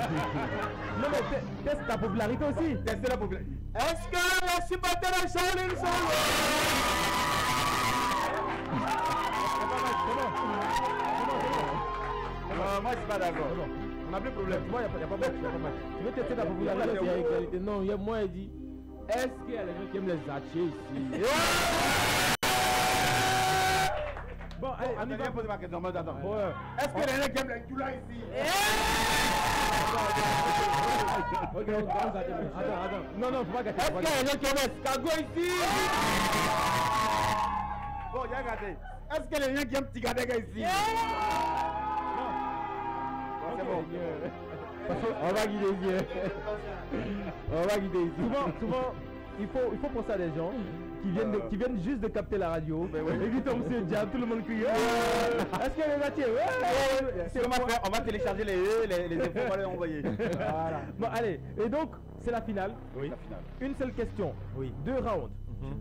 Non mais teste ta popularité aussi. Testez la popularité. Est-ce que les supporters de Shaolin sont là? Moi je suis pas d'accord. On n'a plus de problème. Moi, il n'y a pas match. Tu veux tester ta popularité? Il y a égalité. Non, moi, il dit est-ce qu'il y a les gens qui aiment les attiers ici? Bon, allez, on y va. Poser ma question. Est-ce que les gens qui aiment les culas ici? Ok, attends. Non, faut pas gâter. Est-ce qu'il y a les gens qui aiment les escargots ici? Bon, j'ai gâté. Est-ce que les gens qui aiment Tigadega ici? C'est bon. On va guider ici. On va guider ici. Souvent, il faut penser à des gens qui viennent juste de capter la radio. Et qui tombent sur le diable, tout le monde crie. Est-ce qu'il y a des matières? On va télécharger les infos, on va les envoyer. Voilà. Bon, allez. Et donc, c'est la finale. Oui, la finale. Une seule question. Oui. 2 rounds.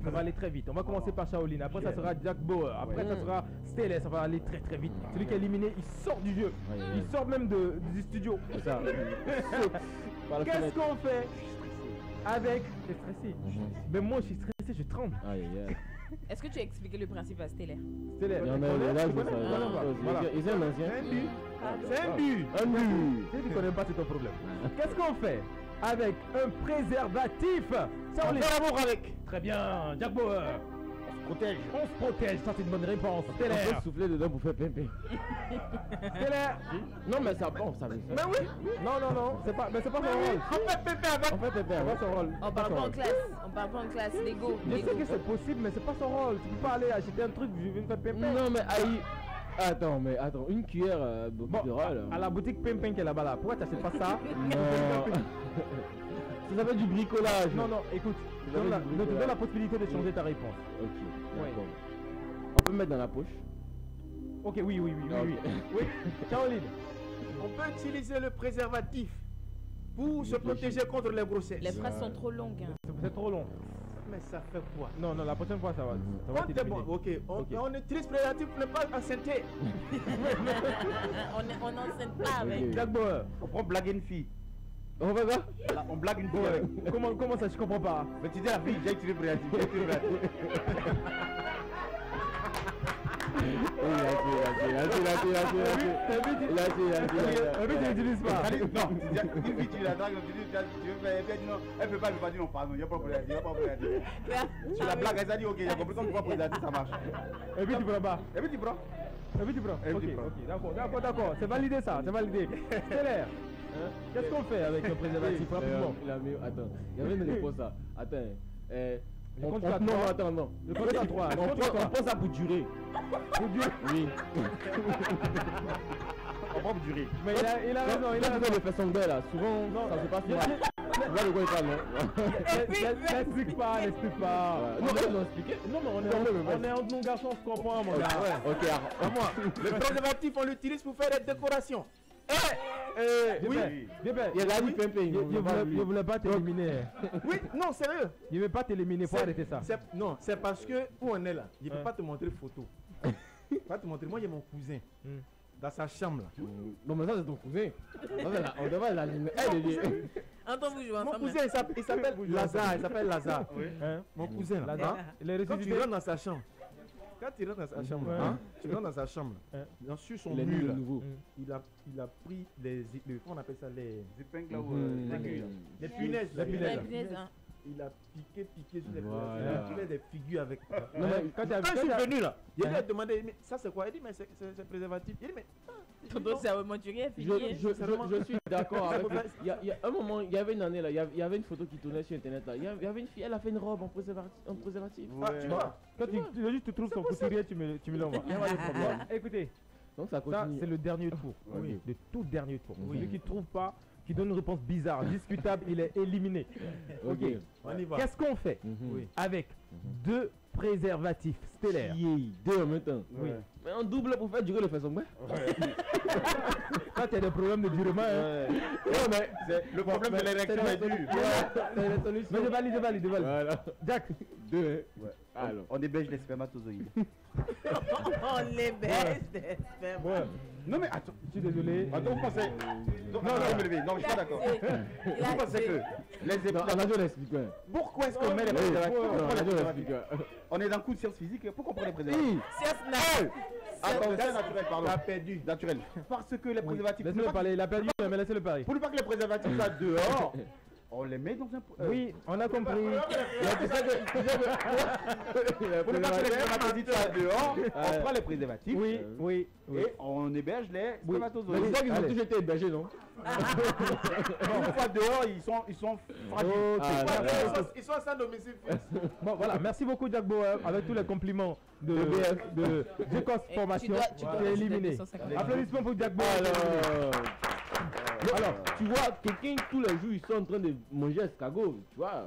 Ça va aller très vite. On va commencer par Shaolin. Après, ça sera Jack Boa. Après, ça sera Stellaire. Ça va aller très très vite. Celui qui est éliminé, il sort du jeu. Il sort même du studio. Qu'est-ce qu'on fait avec... T'es stressé. Mais moi, je suis stressé, je tremble. Est-ce que tu as expliqué le principe à Stellaire? Stellaire. Il y en a là, ils aiment l'ancien. C'est un but. Tu ne connais pas, c'est ton problème. Qu'est-ce qu'on fait avec un préservatif. Ça, on fait l'amour avec. Très bien, Jack Bauer. On se protège, ça c'est une bonne réponse. On peut souffler dedans pour faire pimpé. Stellaire. Non mais ça bon, ça veut. Mais oui. Non, c'est pas son rôle. On fait pimpé avec. On fait pimpé, c'est pas son rôle. On parle pas en classe. On parle pas en classe. Lego. Je sais que c'est possible, mais c'est pas son rôle. Tu peux pas aller acheter un truc, je vais me faire pimpé. Non mais aïe. Attends, une cuillère de rôle. À la boutique Pimpin qui est là-bas là. Pourquoi t'achètes pas ça? Non. Ça s'appelle du bricolage. Non, écoute, je te donne la possibilité de changer ta réponse. Ok, d'accord. On peut mettre dans la poche. Ok, oui. Oui, Caroline. On peut utiliser le préservatif pour se protéger contre les grossesses. Les phrases sont trop longues. Hein. C'est trop long. Mais ça fait quoi? Non, la prochaine fois ça va. Quand t'es bon, ok. On utilise préservatif pour ne pas enceinter. On n'enceinte pas avec. Jack Bauer. On prend blague une fille. On va voir. On blague une fille avec. Comment ça, je comprends pas? Mais tu dis à la fille, j'ai utilisé préservatif. Tu la blague, elle a dit ok, j'ai compris comme tu vois préservatif, ça marche. Et puis tu prends pas. Et puis tu prends. Ok, d'accord, c'est validé ça, c'est validé. Stellaire. Qu'est-ce qu'on fait avec le préservatif rapidement? Attends, il y avait une réponse là. Attends. Non. Le compte à 3. On prend ça pour durer. Pour durer? Oui. On prend pour durer. Mais il a raison, il a raison. Le fait songler là, souvent ça se passe mal. Tu vois de quoi il parle, non? N'explique pas. Non, expliquez. Non, mais on est entre nos garçons, on se comprend, mon gars. Ok, à moi. Le préservatif, on l'utilise pour faire des décorations. Oui, il a dit pimpé. Il voulait pas t'éliminer. Oui, non, sérieux. Il veut pas t'éliminer, faut arrêter ça. Non, c'est parce que où on est là, il ne peut pas te montrer photo. Il va te montrer. Moi, il y a mon cousin dans sa chambre là. Non, mais ça c'est ton cousin. On devrait l'aligner. Entends-vous jouer ensemble. Mon cousin, il s'appelle Lazare. Il s'appelle Lazare. Mon cousin là. Quand tu rentres dans sa chambre. Quand tu rentres dans sa chambre, tu rentres dans sa chambre, sur son mur, il a pris comment on appelle ça, les épingles là, les punaises. Il a piqué sur les punaises. Il a fait des figures avec. Quand je suis venu là, il a demandé, mais ça c'est quoi? Il dit, mais c'est préservatif. Il dit, mais c'est aventurier. Je suis d'accord avec. Il y a un moment, il y avait une année là, il y avait une photo qui tournait sur internet là. Il y avait une fille, elle a fait une robe en préservatif. Tu vois? Quand tu trouves son couturier, tu me l'envoies. Écoutez, donc ça c'est le dernier tour. Le tout dernier tour. Celui qui ne trouve pas, qui donne une réponse bizarre, discutable, il est éliminé. Ok, on y va. Qu'est-ce qu'on fait avec 2 préservatifs stellaires? 2 en même temps. Oui. Mais en double pour faire durer le faisceau. Ça, tu as des problèmes de durement. Non, mais le problème de l'érection est dur. Mais je valide. Voilà. Jack. 2. Alors, on débêche les spermatozoïdes. On les baisse des spermatozoïdes. Non mais attends, je suis désolé. Attends, vous pensez... Non, je suis pas d'accord. Vous pensez que les pourquoi est-ce qu'on met les préservatifs? On est dans le coup de science physique, pourquoi on prend les préservatifs? Attends, c'est naturel, pardon. T'as perdu. Naturel. Parce que les préservatifs... Laissez-le parler, il a perdu, mais laissez-le parler. Pour ne pas que les préservatifs soient dehors, on les met dans un... Oui, on a compris. Pour ne pas que les préservatifs soient dehors, on prend les préservatifs. Oui. Et on héberge les spermatozoïdes. Mais c'est ça qu'ils ont tous été hébergés, non? Une fois dehors, ils sont fragiles. Ils sont sans domicile. Bon, voilà, merci beaucoup Jack Bauer, avec tous les compliments de Jacobs Formation, tu es éliminé. Applaudissements pour Jack Bauer. Alors, tu vois, quelqu'un tous les jours, ils sont en train de manger escargot, tu vois.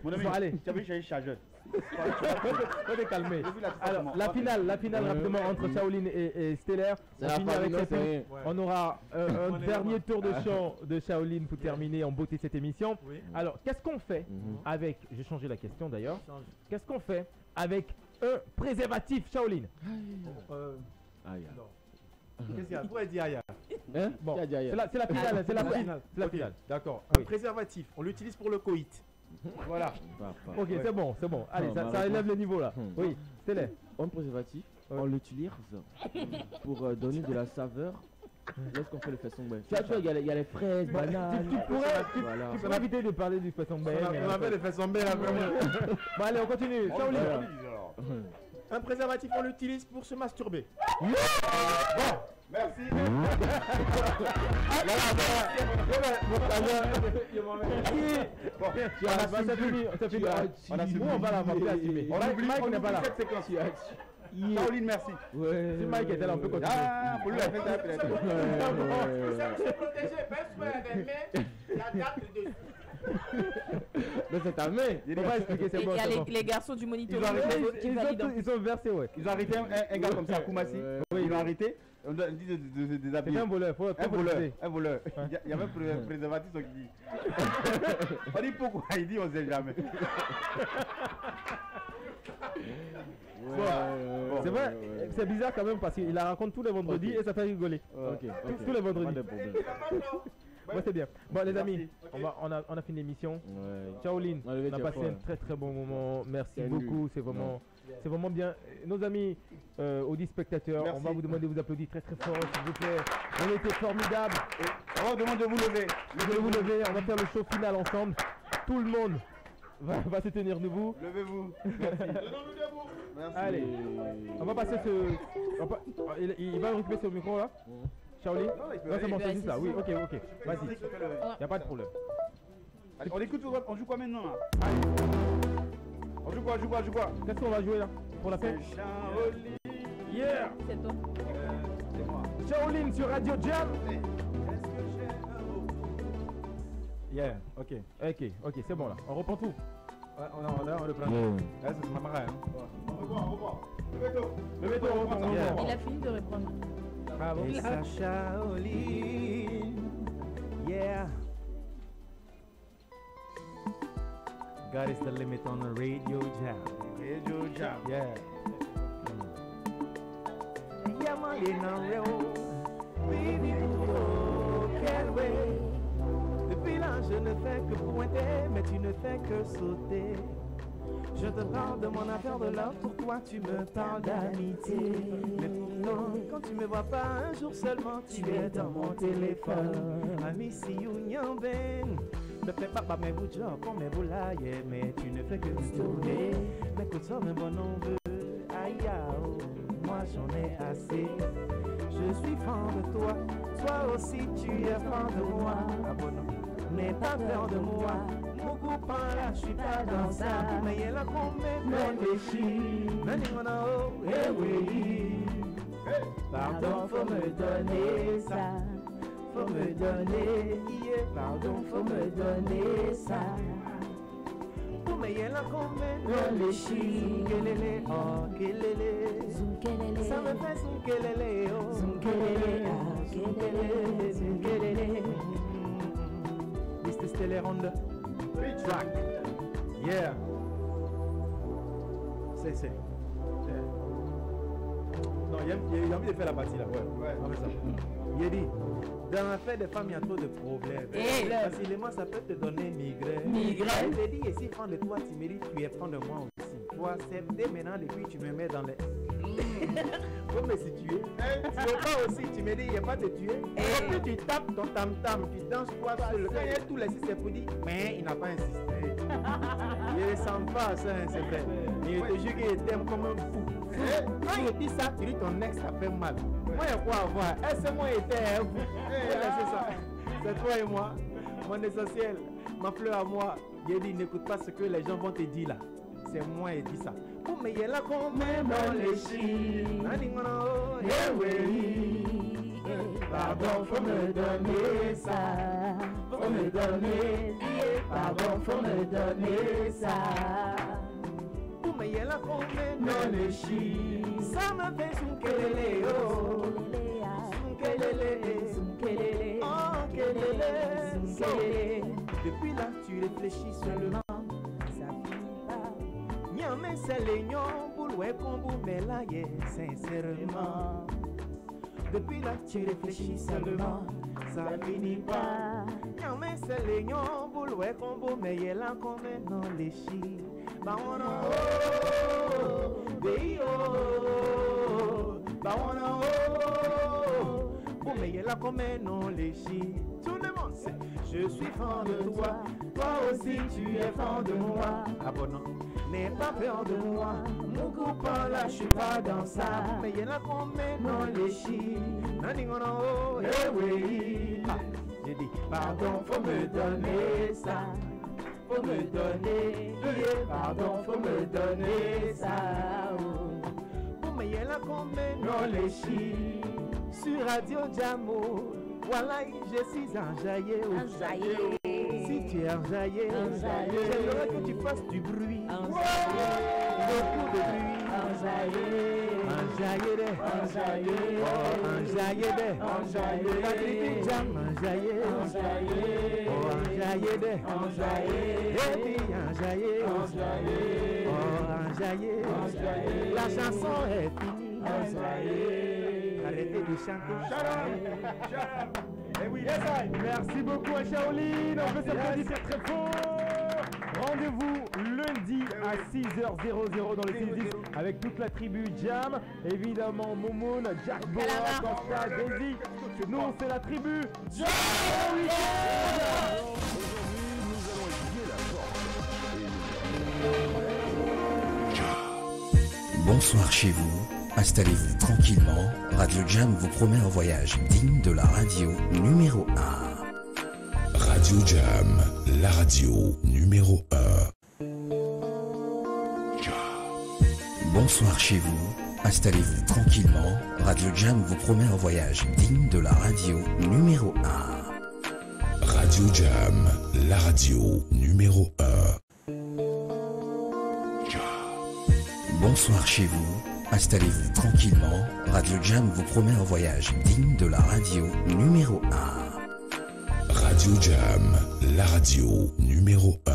Mon ami, allez. Tu as vu, j'ai un chargeur. On est calmé. Alors, la finale rapidement entre Shaolin et Stellaire. On finit avec cette. On aura un dernier tour de chant de Shaolin pour terminer en beauté cette émission. Alors, qu'est-ce qu'on fait avec. J'ai changé la question d'ailleurs. Qu'est-ce qu'on fait avec un préservatif Shaolin? Qu'est-ce qu'il y a? Pourquoi dire aïe? Bon, c'est la finale. D'accord. Un préservatif, on l'utilise pour le coït. Voilà. Ok, c'est bon. Allez, ça élève le niveau là. Oui, c'est là. Un préservatif, on l'utilise pour donner de la saveur lorsqu'on fait le fesson bain. Tu vois, il y a les fraises, bananes. Tu pourrais éviter de parler du fesson bain. On a fait le fesson bain là, vraiment. Bon, allez, on continue. Un préservatif, on l'utilise pour se masturber. Bon, merci. On va la m'appeler. Mike n'est pas là. Caroline, merci. Si Mike était là, on peut continuer. Ah, pour lui, la fête peut-être. Vous êtes protégé, la date dessus. Mais c'est ta main. Il va expliquer, c'est bon. Il y a les garçons du moniteur. Ils ont versé, ouais. Ils ont arrêté un gars comme ça à Koumassi. Ils l'ont arrêté. On dit de déshabiller. C'est un voleur. Un voleur. Il y avait un préservatif qui dit. On dit pourquoi? Il dit on sait jamais. C'est vrai, c'est bizarre quand même parce qu'il la raconte tous les vendredis et ça fait rigoler. Tous les vendredis. Bon, c'est bien. Bon, les amis, on a fini l'émission. Ciao Lynn, on a passé un très très bon moment. Merci beaucoup, c'est vraiment bien. Nos amis audits spectateurs, on va vous demander de vous applaudir très très fort s'il vous plaît. On a été formidables. On vous demande de vous lever. On va faire le show final ensemble. Tout le monde va se tenir debout. Levez-vous. Merci. Merci. Allez, on va passer il va récupérer ce micro là. Shaolin? Non, c'est bon, c'est juste là. Oui, ok. Vas-y. Y'a pas de problème. Allez, on joue quoi maintenant là? Allez. On joue quoi? Qu'est-ce qu'on va jouer là? Pour la fête? Shaolin. Yeah! C'est toi. C'est moi. Shaolin sur Radio Jam. Yeah, ok, c'est bon là. On reprend tout. Ouais, on reprend. C'est ma marée. Au revoir. Levez-toi, on reprend. Il a fini de répondre. Bravo. It's a Shaolin. Yeah. God is the limit on the Radio Jam. Yeah. Yeah, man, in a row. Baby, quel way. Depuis là, je ne fais que pointer, mais tu ne fais que sauter. Je te parle de mon affaire de love, pour toi tu me parles d'amitié. Mais pourtant, quand tu me vois pas un jour seulement, tu es dans mon téléphone. Ami, si you ben, ne fais pas mes bouts de job, pour mes boulailles, mais tu ne fais que tourner. Mais que ça, même bon on veut, aïe, moi j'en ai assez. Je suis fan de toi, toi aussi tu es fan de moi. Ah bon, non. N'aie pas peur de moi, mon copain là, je suis pas dans ça. Mais y'a la combien de déchis, eh oui. Pardon, faut me donner ça, faut me donner, pardon, faut me donner ça. Mais y'a la combien de déchis, kelele, oh kelele, ça me fait son kelele, oh kelele. Mr. Stellar on the track. Yeah. C'est. Non, il a envie de faire la partie là. Ouais. On fait ça. Il a dit, dans l'affaire des femmes, il y a trop de problèmes. Facilement, ça peut te donner migraine. Il te dit, et si fan de toi, tu me dis, tu es fan de moi aussi. Faut accepter maintenant, depuis tu me mets dans les... Faut me situer. Tu veux pas aussi, tu me dis, il n'y a pas de tuer. Et puis tu tapes ton tam-tam, tu danses toi seul. Quand il y a tout laissé, c'est pour dire, mais il n'a pas insisté. Il ne sent pas ça, c'est vrai. Il te jure qu'il t'aime comme un fou. Quand il dit ça, tu dis ton ex, ça fait mal. Moi, il y a quoi à voir? Est-ce moi était un fou? C'est ça. C'est toi et moi. Mon essentiel, ma fleur à moi. Il dit, n'écoute pas ce que les gens vont te dire là. C'est moi qui dis ça. Pour me y aller comme dans les chines. Pardon, faut me donner ça. Faut me donner. Pardon, faut me donner ça. Pour me y aller comme dans les chines. Ça me fait son kelele, oh. Son kelele. Oh, kelele. Depuis là, tu réfléchis seulement. Mais c'est l'ignon pour louer qu'on vous met là, sincèrement. Depuis là, tu réfléchis seulement, ça finit pas. Mais c'est l'ignon pour louer qu'on vous met là, qu'on met dans les chis. Bah on a oh, pour Mais là comme non les chi. Tout le monde sait. Je suis fan de toi. Toi aussi tu es fan de moi. Ah bon non. N'aie pas peur de moi. Mon copain là je suis pas dans ça. Mais là comme non les chi. Nani gono. Eh oui. J'ai dit pardon faut me donner ça. Faut me donner, pardon, faut me donner ça. Pour me y'a la combien non les chi sur Radio Jamo. Voilà, je suis enjaillé. Si tu es enjaillé, j'aimerais que tu fasses du bruit. Beaucoup de bruit. Enjaillé, la tribu Jam enjaillé. Et puis enjaillé. La chanson est finie. Arrêtez de chanter. Et oui, merci beaucoup à Shaolin. On peut s'applaudir très fort. Rendez-vous lundi à 6h00 dans le 6-10 avec toute la tribu Jam. Évidemment, Momoun, Jack Bora, Costa, Daisy. Nous, c'est la tribu Jam. Bonsoir chez vous, installez-vous tranquillement. Radio Jam vous promet un voyage digne de la radio numéro 1. Radio Jam, la radio numéro 1. Bonsoir chez vous, installez-vous tranquillement. Radio Jam vous promet un voyage digne de la radio numéro 1. Radio Jam, la radio numéro 1. Bonsoir chez vous, installez-vous tranquillement. Radio Jam vous promet un voyage digne de la radio numéro 1. Radio Jam, la radio numéro 1.